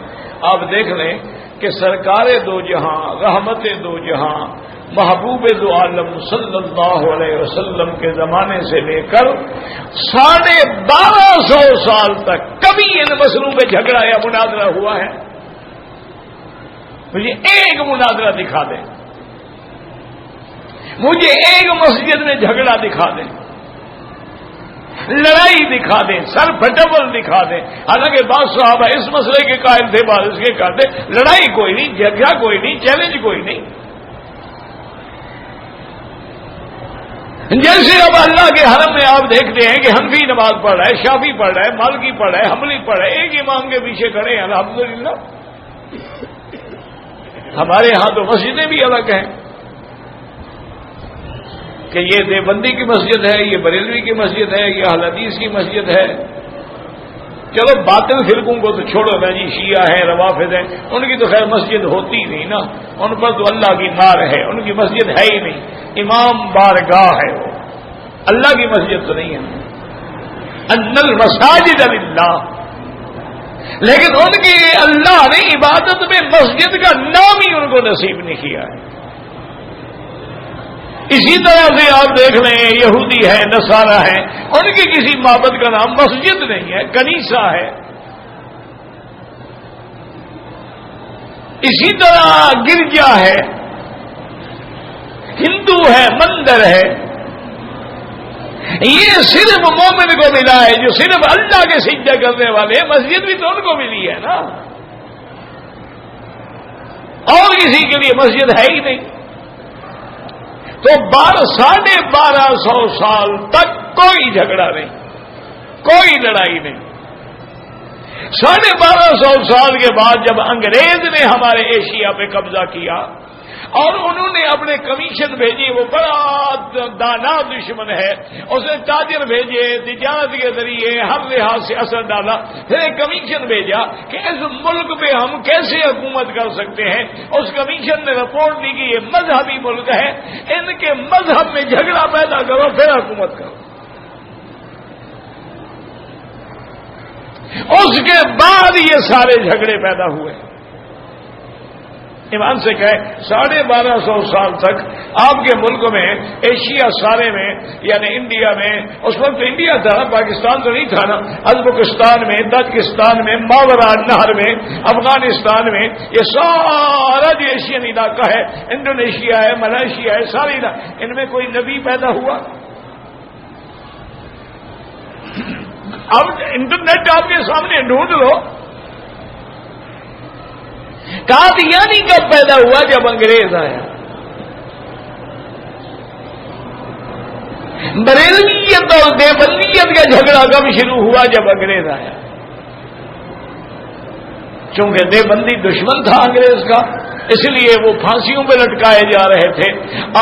آپ دیکھ لیں کہ سرکار دو جہاں، رحمت دو جہاں، محبوب دو عالم صلی اللہ علیہ وسلم کے زمانے سے لے کر 1250 سال تک کبھی ان مسئلوں پہ جھگڑا یا مناظرہ ہوا ہے؟ مجھے ایک مناظرہ دکھا دیں، مجھے ایک مسجد میں جھگڑا دکھا دیں، لڑائی دکھا دیں، سر پھٹبل دکھا دیں۔ حالانکہ بعض صحابہ اس مسئلے کے قائل تھے، بعض اس کے قائل تھے، لڑائی کوئی نہیں، جھگڑا کوئی نہیں، چیلنج کوئی نہیں۔ جیسے اب اللہ کے حرم میں آپ دیکھتے ہیں کہ حنفی نماز پڑھ رہا ہے، شافعی پڑھ رہا ہے، مالکی پڑھ رہا ہے، حنبلی پڑھ رہا ہے، ایک امام کے پیچھے کھڑے ہیں، الحمدللہ۔ ہمارے ہاں تو مسجدیں بھی الگ ہیں کہ یہ دیوبندی کی مسجد ہے، یہ بریلوی کی مسجد ہے، یہ اہل حدیث کی مسجد ہے۔ چلو باطل فرقوں کو تو چھوڑو نا جی، شیعہ ہیں، روافض ہیں، ان کی تو خیر مسجد ہوتی نہیں نا، ان پر تو اللہ کی مار ہے، ان کی مسجد ہے ہی نہیں، امام بارگاہ ہے، وہ اللہ کی مسجد تو نہیں ہے۔ ان المساجد للہ، لیکن ان کی اللہ نے عبادت میں مسجد کا نام ہی ان کو نصیب نہیں کیا ہے۔ اسی طرح سے آپ دیکھ لیں یہودی ہے، نصارہ ہے، ان کی کسی معبد کا نام مسجد نہیں ہے، کنیسہ ہے۔ اسی طرح گرجا ہے، ہندو ہے، مندر ہے۔ یہ صرف مومن کو ملا ہے جو صرف اللہ کے سجدہ کرنے والے ہیں، مسجد بھی تو ان کو ملی ہے نا، اور کسی کے لیے مسجد ہے ہی نہیں۔ تو 1250 سال تک کوئی جھگڑا نہیں، کوئی لڑائی نہیں۔ 1250 سال کے بعد جب انگریز نے ہمارے ایشیا پہ قبضہ کیا اور انہوں نے اپنے کمیشن بھیجی، وہ بڑا دانا دشمن ہے، اس نے تاجر بھیجے، تجارت کے ذریعے ہر لحاظ سے اثر ڈالا، پھر ایک کمیشن بھیجا کہ اس ملک پہ ہم کیسے حکومت کر سکتے ہیں۔ اس کمیشن نے رپورٹ دی کہ یہ مذہبی ملک ہے، ان کے مذہب میں جھگڑا پیدا کرو پھر حکومت کرو۔ اس کے بعد یہ سارے جھگڑے پیدا ہوئے۔ ایمان سے کہے 1250 سال تک آپ کے ملک میں، ایشیا سارے میں، یعنی انڈیا میں، اس وقت انڈیا تھا، پاکستان تو نہیں تھا نا، ازبکستان میں، تاجکستان میں، ماورا نہر میں، افغانستان میں، یہ سارا جو ایشین علاقہ ہے، انڈونیشیا ہے، ملائیشیا ہے، سارے ان میں کوئی نبی پیدا ہوا؟ اب انٹرنیٹ آپ کے سامنے ڈھونڈ لو، قادیانی کب پیدا ہوا؟ جب انگریز آیا۔ بریلویت اور دیوبندیت کا جھگڑا کب شروع ہوا؟ جب انگریز آیا۔ چونکہ دیوبندی دشمن تھا انگریز کا، اس لیے وہ پھانسیوں پہ لٹکائے جا رہے تھے،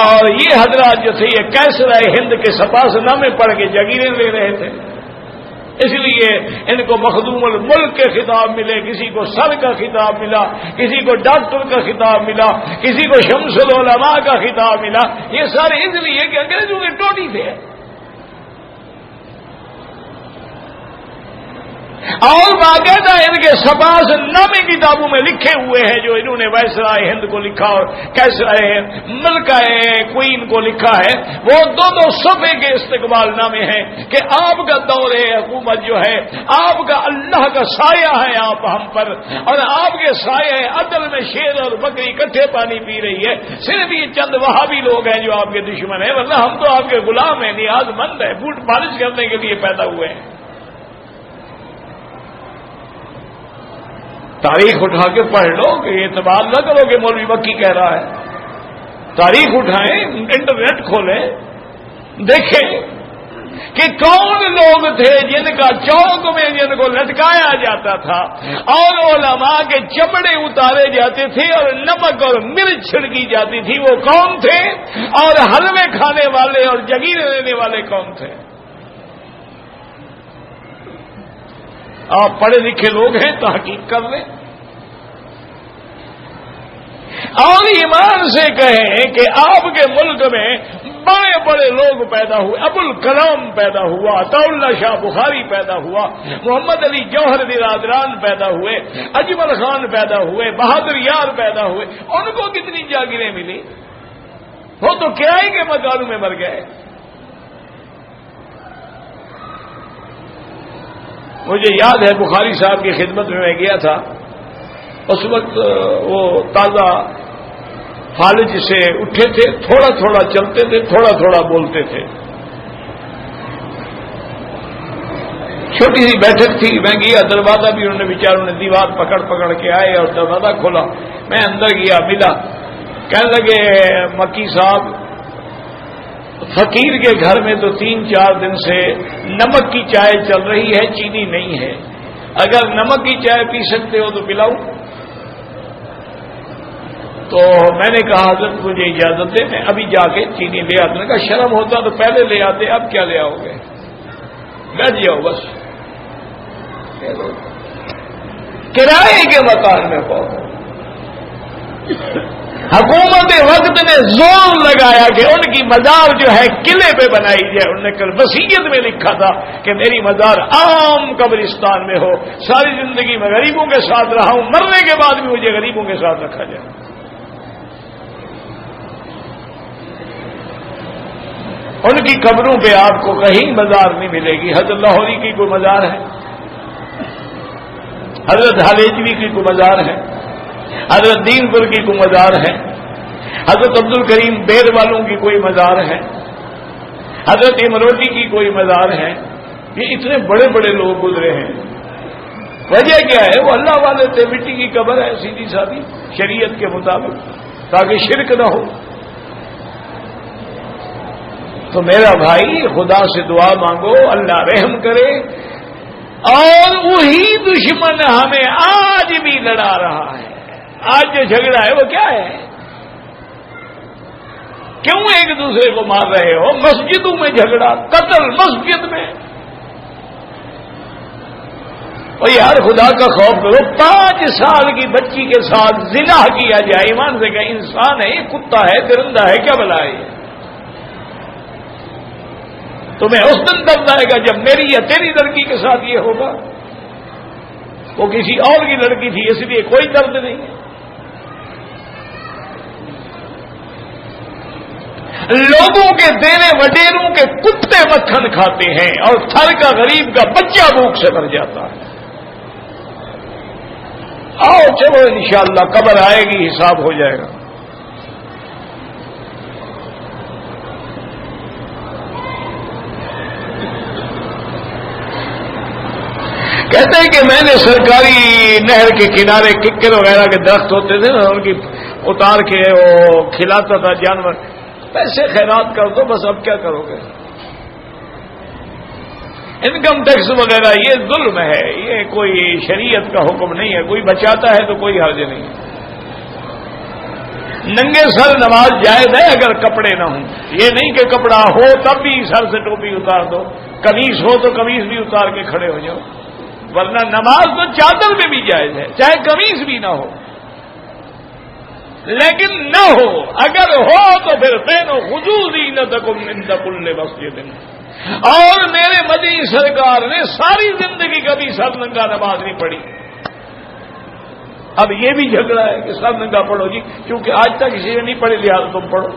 اور یہ حضرات جو تھے یہ کیسرا ہند کے سپاس نامے پڑھ کے جگیریں لے رہے تھے، اس لیے ان کو مخدوم الملک کے خطاب ملے، کسی کو سر کا خطاب ملا، کسی کو ڈاکٹر کا خطاب ملا، کسی کو شمس العلماء کا خطاب ملا۔ یہ سارے اس لیے کہ انگریزوں کے ٹوٹی تھے، اور باقاعدہ ان کے سپاس نامے کتابوں میں لکھے ہوئے ہیں جو انہوں نے وائسرائے ہند کو لکھا اور کیسرائے ملکہ کوئین کو لکھا ہے، وہ دو صفحے کے استقبال نامے ہیں کہ آپ کا دور حکومت جو ہے، آپ کا اللہ کا سایہ ہے آپ ہم پر، اور آپ کے سایہ عدل میں شیر اور بکری اکٹھے پانی پی رہی ہے، صرف یہ چند وہابی لوگ ہیں جو آپ کے دشمن ہیں، ورنہ ہم تو آپ کے غلام ہیں، نیاز مند ہیں، بوٹ پالش کرنے کے لیے پیدا ہوئے ہیں۔ تاریخ اٹھا کے پڑھ لو، کہ اعتبار نہ کرو کہ مولوی مکی کہہ رہا ہے۔ تاریخ اٹھائیں، انٹرنیٹ کھولیں، دیکھیں کہ کون لوگ تھے جن کا چوک میں جن کو لٹکایا جاتا تھا اور علماء کے چمڑے اتارے جاتے تھے اور نمک اور مرچ چھڑکی جاتی تھی، وہ کون تھے؟ اور حلوے کھانے والے اور جگیرے لینے والے کون تھے؟ آپ پڑھے لکھے لوگ ہیں تحقیق کر لیں اور ایمان سے کہیں کہ آپ کے ملک میں بڑے بڑے لوگ پیدا ہوئے. ابو الکلام پیدا ہوا, عطا اللہ شاہ بخاری پیدا ہوا, محمد علی جوہر برادران پیدا ہوئے, اجمل خان پیدا ہوئے, بہادر یار پیدا ہوئے. ان کو کتنی جاگیریں ملی؟ وہ تو کرائے کے مکانوں میں مر گئے. مجھے یاد ہے بخاری صاحب کی خدمت میں گیا تھا. اس وقت وہ تازہ فالج سے اٹھے تھے, تھوڑا تھوڑا چلتے تھے, تھوڑا تھوڑا بولتے تھے. چھوٹی سی بیٹھک تھی, میں گیا, دروازہ بھی انہوں نے بیچاروں نے دیوار پکڑ پکڑ کے آئے اور دروازہ کھولا. میں اندر گیا, ملا, کہنے لگے مکی صاحب فقیر کے گھر میں تو 3-4 دن سے نمک کی چائے چل رہی ہے, چینی نہیں ہے. اگر نمک کی چائے پی سکتے ہو تو پلاؤ. تو میں نے کہا حضرت مجھے اجازت دیں, میں ابھی جا کے چینی لے آتا. نے کہا شرم ہوتا تو پہلے لے آتے, اب کیا لے آؤ گے, بیٹھ جاؤ بس. کرائے کے مکان میں پہنچو. حکومت وقت نے زور لگایا کہ ان کی مزار جو ہے قلعے پہ بنائی جائے. انہوں نے کل وصیت میں لکھا تھا کہ میری مزار عام قبرستان میں ہو, ساری زندگی میں غریبوں کے ساتھ رہا ہوں, مرنے کے بعد بھی مجھے غریبوں کے ساتھ رکھا جائے. ان کی قبروں پہ آپ کو کہیں مزار نہیں ملے گی. حضرت لاہوری کی کوئی مزار ہے, حضرت حلیجوی کی کوئی مزار ہے, حضرت دین پور کی کوئی مزار ہے, حضرت عبد الکریم بیر والوں کی کوئی مزار ہے, حضرت امروٹی کی کوئی مزار ہے. یہ اتنے بڑے بڑے لوگ گزرے ہیں. وجہ کیا ہے؟ وہ اللہ والے تھے, مٹی کی قبر ہے سیدھی سادھی شریعت کے مطابق, تاکہ شرک نہ ہو. تو میرا بھائی خدا سے دعا مانگو, اللہ رحم کرے. اور وہی دشمن ہمیں آج بھی لڑا رہا ہے. آج جو جھگڑا ہے وہ کیا ہے؟ کیوں ایک دوسرے کو مار رہے ہو؟ مسجدوں میں جھگڑا, قتل مسجد میں. اور یار خدا کا خوف کرو, 5 سال کی بچی کے ساتھ زنا کیا جائے. ایمان سے کہ انسان ہے, کتا ہے, درندہ ہے, کیا بلا ہے؟ تمہیں اس دن درد آئے گا جب میری یا تیری لڑکی کے ساتھ یہ ہوگا. وہ کسی اور کی لڑکی تھی اس لیے کوئی درد نہیں ہے. لوگوں کے دینے وڈیروں کے کتے مکھن کھاتے ہیں اور تھر کا غریب کا بچہ بھوک سے مر جاتا ہے. آؤ چلو انشاءاللہ قبر آئے گی, حساب ہو جائے گا. کہتے ہیں کہ میں نے سرکاری نہر کے کنارے ککر وغیرہ کے درخت ہوتے تھے نا, ان کی اتار کے وہ کھلاتا تھا جانور. پیسے خیرات کر دو بس, اب کیا کرو گے؟ انکم ٹیکس وغیرہ یہ ظلم ہے, یہ کوئی شریعت کا حکم نہیں ہے. کوئی بچاتا ہے تو کوئی حرج نہیں. ننگے سر نماز جائز ہے اگر کپڑے نہ ہوں. یہ نہیں کہ کپڑا ہو تب بھی سر سے ٹوپی اتار دو, قمیص ہو تو قمیص بھی اتار کے کھڑے ہو جاؤ. ورنہ نماز تو چادر میں بھی جائز ہے, چاہے قمیص بھی نہ ہو. لیکن نہ ہو, اگر ہو تو پھر بینو خضوع زینتکم عند کل مسجد. اور میرے مدنی سرکار نے ساری زندگی کبھی سر ننگا نماز نہیں پڑھی. اب یہ بھی جھگڑا ہے کہ سر ننگا پڑھو جی, کیونکہ آج تک کسی نے نہیں پڑھی لہٰذا تم پڑھو.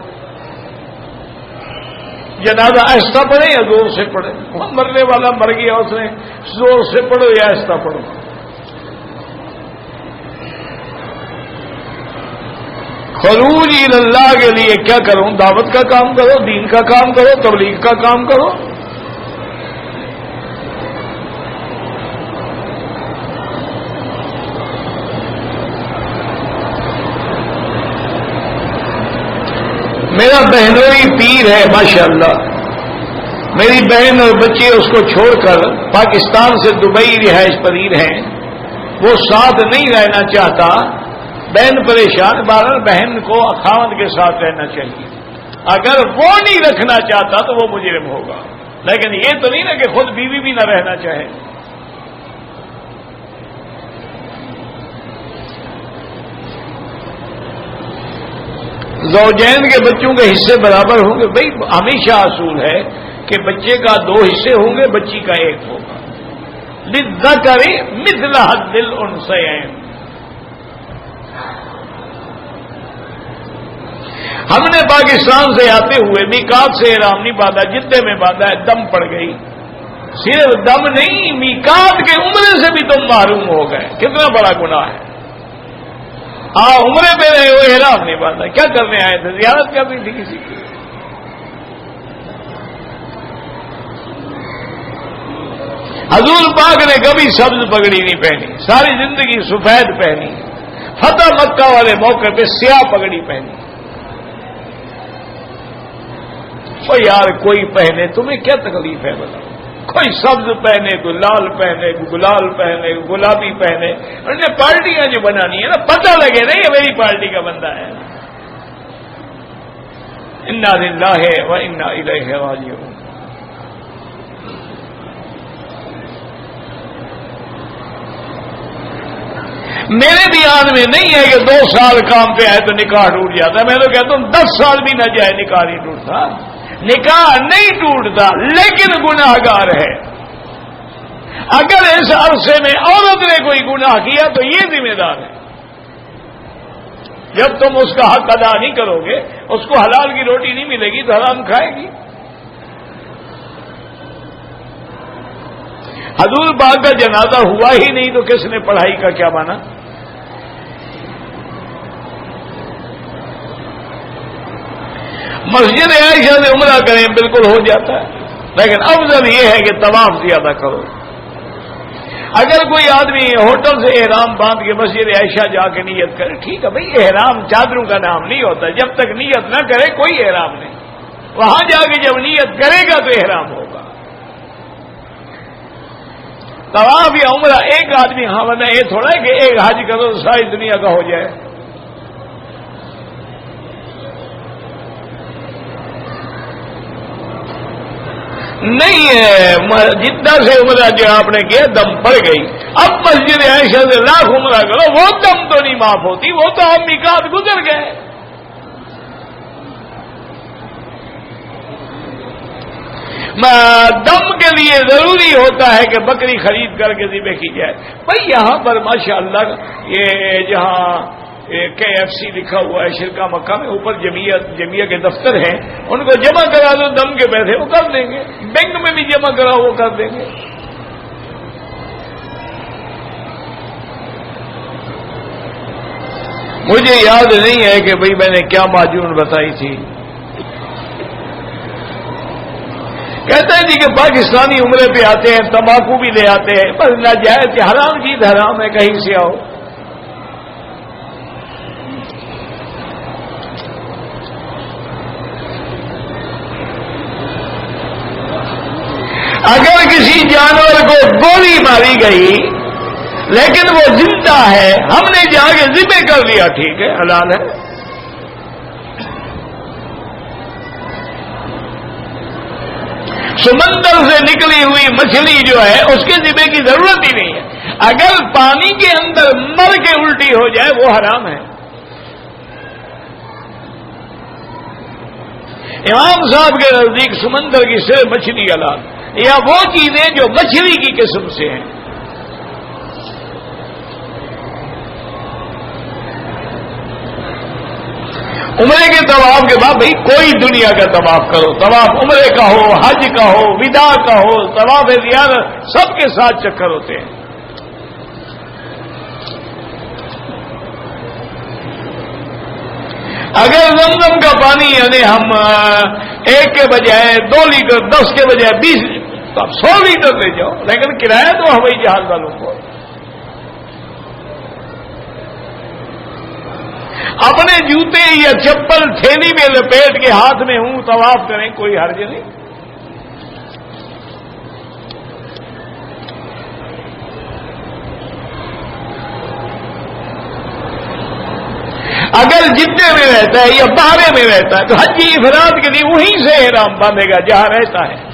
جنازہ آہستہ پڑھے یا زور سے پڑھے؟ مرنے والا مر گیا, اس نے زور سے پڑھو یا آہستہ پڑھو. خروج اللہ کے لیے کیا کروں؟ دعوت کا کام کرو, دین کا کام کرو, تبلیغ کا کام کرو. میرا بہنوئی پیر ہے ماشاءاللہ, میری بہن اور بچے اس کو چھوڑ کر پاکستان سے دبئی رہائش پذیر ہیں. وہ ساتھ نہیں رہنا چاہتا. بہن پریشان, بہرحال بہن کو خاوند کے ساتھ رہنا چاہیے. اگر وہ نہیں رکھنا چاہتا تو وہ مجرم ہوگا. لیکن یہ تو نہیں نا کہ خود بیوی بھی نہ رہنا چاہے. زوجین کے بچوں کے حصے برابر ہوں گے؟ بھائی ہمیشہ اصول ہے کہ بچے کا 2 حصے ہوں گے، بچی کا 1 ہوگا. للذکر مثل حظ الانثیین. ہم نے پاکستان سے آتے ہوئے میقات سے احرام نہیں باندھا، جدے میں باندھا ہے، دم پڑ گئی. صرف دم نہیں، میقات کے عمرے سے بھی تم محروم ہو گئے. کتنا بڑا گناہ ہے. عمرے پہ رہے ہو، احرام نہیں باندھا، کیا کرنے آئے تھے؟ زیارت کرنی تھی کسی کی. حضور پاک نے کبھی سبز پگڑی نہیں پہنی، ساری زندگی سفید پہنی. فتح مکہ والے موقع پہ سیاہ پگڑی پہنی. او یار کوئی پہنے، تمہیں کیا تکلیف ہے بتاؤ؟ کوئی سبز پہنے، کوئی لال پہنے، کوئی گلال پہنے، کوئی گلابی پہنے. انہوں نے پارٹیاں جو بنانی ہے نا، پتہ لگے نا یہ میری پارٹی کا بندہ ہے. انا للہ و انا الیہ راجعون. میرے دھیان میں نہیں ہے کہ 2 سال کام پہ آئے تو نکاح ٹوٹ جاتا ہے. میں تو کہتا ہوں 10 سال بھی نہ جائے نکاح نہیں ٹوٹتا. نکاح نہیں ٹوٹتا لیکن گناہگار ہے. اگر اس عرصے میں عورت نے کوئی گناہ کیا تو یہ ذمہ دار ہے. جب تم اس کا حق ادا نہیں کرو گے، اس کو حلال کی روٹی نہیں ملے گی تو حرام کھائے گی. حضور پاک کا جنازہ ہوا ہی نہیں تو کس نے پڑھائی کا کیا مانا؟ مسجد عائشہ سے عمرہ کریں بالکل ہو جاتا ہے، لیکن افضل یہ ہے کہ طواف زیادہ کرو. اگر کوئی آدمی ہوٹل سے احرام باندھ کے مسجد عائشہ جا کے نیت کرے، ٹھیک ہے بھائی، احرام چادروں کا نام نہیں ہوتا. جب تک نیت نہ کرے کوئی احرام نہیں. وہاں جا کے جب نیت کرے گا تو احرام ہوگا. طواف یا عمرہ ایک آدمی، ہاں ورنہ یہ تھوڑا ہے کہ ایک حج کرو تو ساری دنیا کا ہو جائے. نہیں ہے. جدہ سے عمرہ جو آپ نے کیا دم پڑ گئی، اب مسجد عائشہ سے لاکھ عمرہ کرو وہ دم تو نہیں معاف ہوتی، وہ تو آپ میقات گزر گئے. دم کے لیے ضروری ہوتا ہے کہ بکری خرید کر کے ذبح کی جائے. بھائی یہاں پر ماشاءاللہ یہ جہاں KFC لکھا ہوا ہے شرکا مکہ میں، اوپر جمعیہ کے دفتر ہیں، ان کو جمع کرا دو دم کے پیسے وہ کر دیں گے. بینک میں بھی جمع کراؤ وہ کر دیں گے. مجھے یاد نہیں ہے کہ بھئی میں نے کیا معجون بتائی تھی. کہتا ہے جی کہ پاکستانی عمرے پہ آتے ہیں، تمباکو بھی لے آتے ہیں، بس ناجائز کہ حرام چیز حرام ہے، کہیں سے آؤ. اگر کسی جانور کو گولی ماری گئی لیکن وہ زندہ ہے، ہم نے جا کے ذبح کر لیا، ٹھیک ہے، حلال ہے. سمندر سے نکلی ہوئی مچھلی جو ہے اس کے ذبح کی ضرورت ہی نہیں ہے. اگر پانی کے اندر مر کے الٹی ہو جائے وہ حرام ہے. امام صاحب کے نزدیک سمندر کی صرف مچھلی حلال، یا وہ چیزیں جو مچھلی کی قسم سے ہیں. عمرے کے طواف کے بعد بھائی کوئی دنیا کا طواف کرو، طواف عمرے کا ہو، حج کا ہو، وداع کا ہو، طواف زیارت، سب کے ساتھ چکر ہوتے ہیں. اگر زمزم کا پانی یعنی ہم 1 کے بجائے 2 لیٹر، 10 کے بجائے 20 لیٹر، تو آپ 100 لیٹر لے جاؤ، لیکن کرایہ تو ہوائی جہاز والوں کو. اپنے جوتے یا چپل تھیلی میں لپیٹ کے ہاتھ میں ہوں طواف کریں، کوئی حرج نہیں. اگر جتنے میں رہتا ہے یا باہر میں رہتا ہے تو حجی افراد کے لیے وہیں سے احرام باندھے گا جہاں رہتا ہے.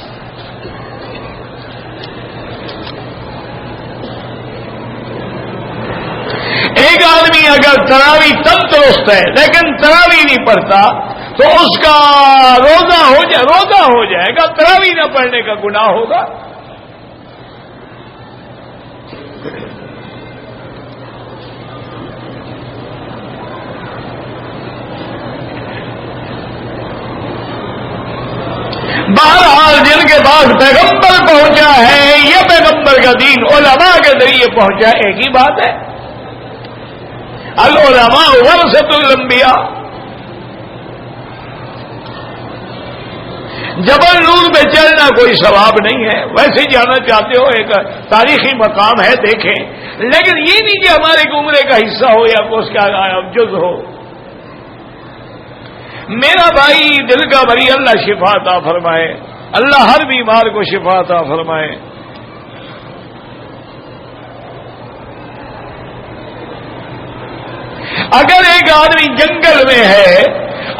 ایک آدمی آدمی اگر تراوی تندرست ہے لیکن تراوی نہیں پڑھتا تو اس کا روزہ ہو جائے گا، تراوی نہ پڑھنے کا گناہ ہوگا۔ بہرحال جن کے پاس پیغمبر پہنچا ہے، یہ پیغمبر کا دین علماء کے ذریعے پہنچا، ایک ہی بات ہے، العلماء ورثۃ الانبیاء۔ جبل نور پہ چلنا کوئی ثواب نہیں ہے، ویسے ہی جانا چاہتے ہو ایک تاریخی مقام ہے دیکھیں، لیکن یہ نہیں کہ ہمارے عمرے کا حصہ ہو یا اس کا جز ہو۔ میرا بھائی دل کا بری، اللہ شفا عطا فرمائے، اللہ ہر بیمار کو شفا عطا فرمائے۔ اگر ایک آدمی جنگل میں ہے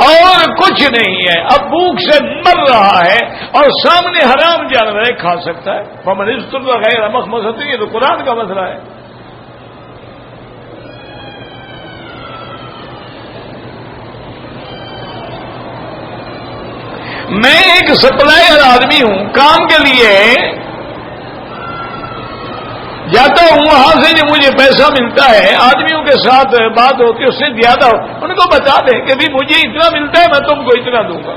اور کچھ نہیں ہے، اب بھوک سے مر رہا ہے اور سامنے حرام جانور ہے، کھا سکتا ہے، فمن اضطر غیر مخمصۃ، یہ تو قرآن کا مسئلہ ہے۔ میں ایک سپلائر آدمی ہوں، کام کے لیے جاتا ہوں، وہاں سے جو مجھے پیسہ ملتا ہے آدمیوں کے ساتھ بات ہوتی ہے، اس سے زیادہ ہو، ان کو بتا دیں کہ بھی مجھے اتنا ملتا ہے، میں تم کو اتنا دوں گا۔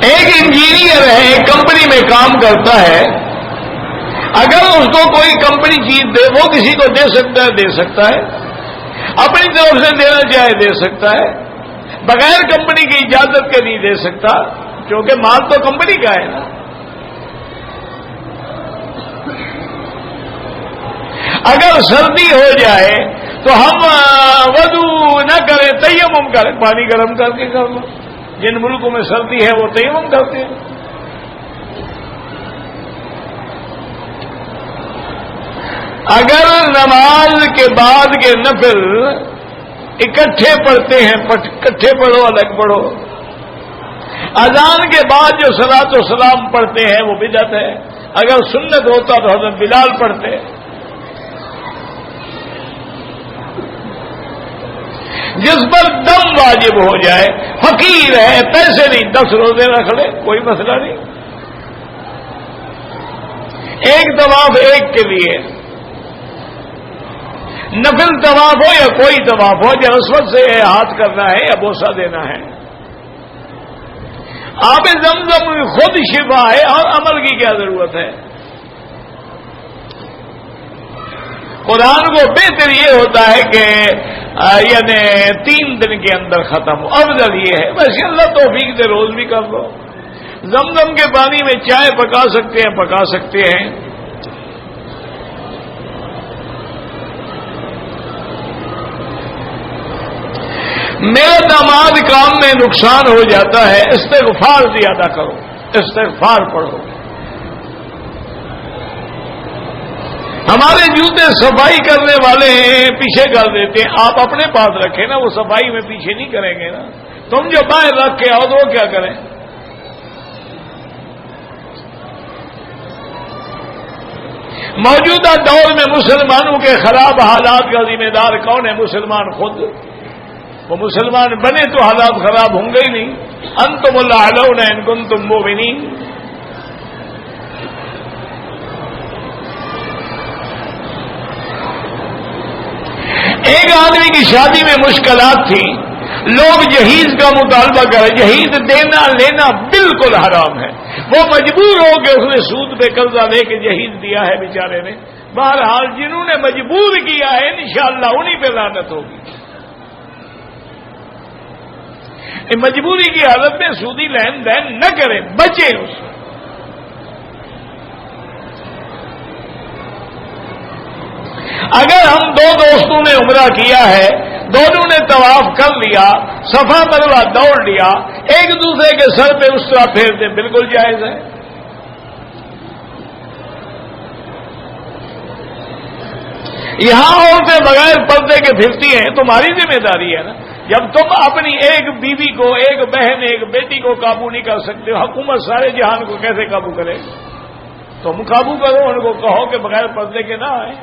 ایک انجینئر ہے، کمپنی میں کام کرتا ہے، اگر اس کو کوئی کمپنی چیز دے وہ کسی کو دے سکتا ہے، اپنی طرف سے دینا چاہے دے سکتا ہے، بغیر کمپنی کی اجازت کے نہیں دے سکتا، کیونکہ مال تو کمپنی کا ہے نا۔ اگر سردی ہو جائے تو ہم وضو نہ کریں، تیمم کریں، پانی گرم کر کے کر لو۔ جن ملکوں میں سردی ہے وہ تیمم کرتے ہیں۔ اگر نماز کے بعد کے نفل اکٹھے پڑھتے ہیں، اکٹھے پڑھو، الگ پڑھو۔ اذان کے بعد جو صلاۃ و سلام پڑھتے ہیں وہ بدعت ہے، اگر سنت ہوتا تو حضرت بلال پڑھتے۔ جس پر دم واجب ہو جائے، فقیر ہے، پیسے نہیں، 10 روزے رکھ لے، کوئی مسئلہ نہیں۔ ایک طواف ایک کے لیے، نفل طواف ہو یا کوئی طواف ہو، یا رسوت سے ہاتھ کرنا ہے یا بوسہ دینا ہے۔ آب زمزم خود شفا ہے، اور عمل کی کیا ضرورت ہے؟ قرآن کو بہتر یہ ہوتا ہے کہ یعنی 3 دن کے اندر ختم ہو، افضل یہ ہے۔ ویسے اللہ توفیق دے روز بھی کر لو۔ زمزم کے پانی میں چائے پکا سکتے ہیں۔ میرا داماد کام میں نقصان ہو جاتا ہے، استغفار زیادہ کرو، استغفار پڑھو۔ ہمارے جوتے صفائی کرنے والے ہیں، پیچھے کر دیتے ہیں، آپ اپنے پاس رکھیں نا، وہ صفائی میں پیچھے نہیں کریں گے نا، تم جو باہر رکھ کے آؤ تو وہ کیا کریں؟ موجودہ دور میں مسلمانوں کے خراب حالات کا ذمہ دار کون ہے؟ مسلمان خود۔ وہ مسلمان بنے تو حالات خراب ہوں گے ہی نہیں۔ انتم الاعلون ان کنتم مؤمنین۔ ایک آدمی کی شادی میں مشکلات تھیں، لوگ جہیز کا مطالبہ کریں، جہیز دینا لینا بالکل حرام ہے، وہ مجبور ہو کہ اس نے سود پہ قرضہ لے کے جہیز دیا ہے بیچارے نے۔ بہرحال جنہوں نے مجبور کیا ہے انشاءاللہ انہی پہ لعنت ہوگی۔ مجبوری کی حالت میں سودی لین دین نہ کریں، بچیں اس سے۔ اگر ہم 2 دوستوں نے عمرہ کیا ہے، دونوں نے طواف کر لیا، صفا مروہ دوڑ لیا، ایک دوسرے کے سر پہ اس طرح پھیر دیں، بالکل جائز ہے۔ یہاں عورتیں بغیر پردے کے پھرتی ہیں، تمہاری ذمہ داری ہے نا، جب تم اپنی ایک بیوی کو، ایک بہن، ایک بیٹی کو قابو نہیں کر سکتے، حکومت سارے جہان کو کیسے قابو کرے؟ تم قابو کرو، ان کو کہو کہ بغیر پردے کے نہ آئے۔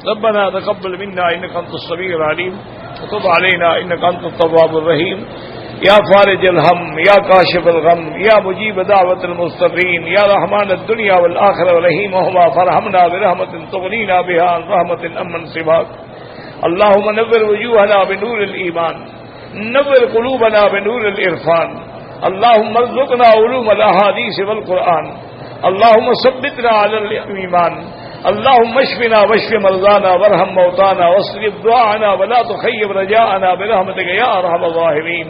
ربنا تقبل منا انك انت السميع العليم وتب علينا انك انت التواب الرحيم یا فارج الهم یا کاشف الغم یا مجیب دعوت المضطرین یا رحمان الدنیا والآخرہ ورحیمہما فرحمنا برحمت تغنینا بها عن رحمت امن سواک اللهم نور وجوهنا بنور الایمان نور قلوبنا بنور العرفان اللهم ارزقنا علوم الاحادیث والقرآن اللهم ثبتنا على الایمان اللهم اشفنا واشف مرضانا وارحم موتانا واصرف دعاءنا ولا تخيب رجاءنا برحمتك يا ارحم الراحمين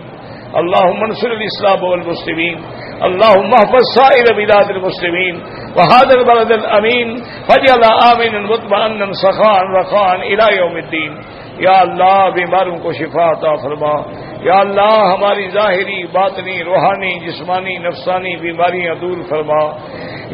اللهم انصر الاسلام والمسلمين اللهم احفظ سائر بلاد المسلمين وهذا البلد الامين واجعل امنا مطمئنا سخاء رخاء الى يوم الدين یا اللہ بیماروں کو شفا عطا فرما، یا اللہ ہماری ظاہری، باطنی، روحانی، جسمانی، نفسانی بیماریاں دور فرما،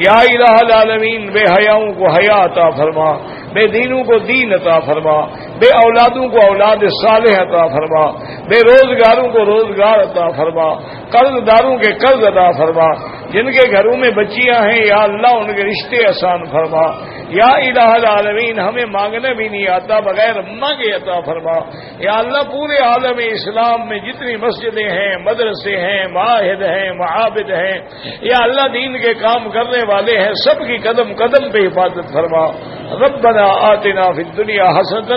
یا الہ العالمین بے حیاؤں کو حیا عطا فرما، بے دینوں کو دین عطا فرما، بے اولادوں کو اولاد صالح عطا فرما، بے روزگاروں کو روزگار عطا فرما، قرض داروں کے قرض عطا فرما، جن کے گھروں میں بچیاں ہیں یا اللہ ان کے رشتے آسان فرما، یا الہ العالمین ہمیں مانگنے بھی نہیں آتا، بغیر مانگے عطا فرما، یا اللہ پورے عالم اسلام میں جتنی مسجدیں ہیں، مدرسے ہیں، معاہد ہیں، معابد ہیں، یا اللہ دین کے کام کرنے والے ہیں، سب کی قدم قدم پہ حفاظت فرما۔ ربنا آتنا فی الدنیا حسنۃ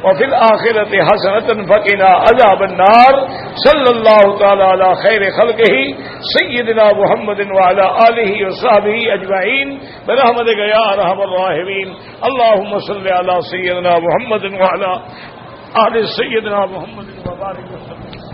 وفی الآخرۃ حسنۃ وقنا عذاب النار صلی اللہ تعالی علی خیر خلقہ سیدنا محمد وعلی آلہ وصحبہ اجمعین برحمتک یا ارحم الراحمین۔ اللہم صل علی سیدنا محمد وعلی آل سیدنا محمد وبارک وسلم۔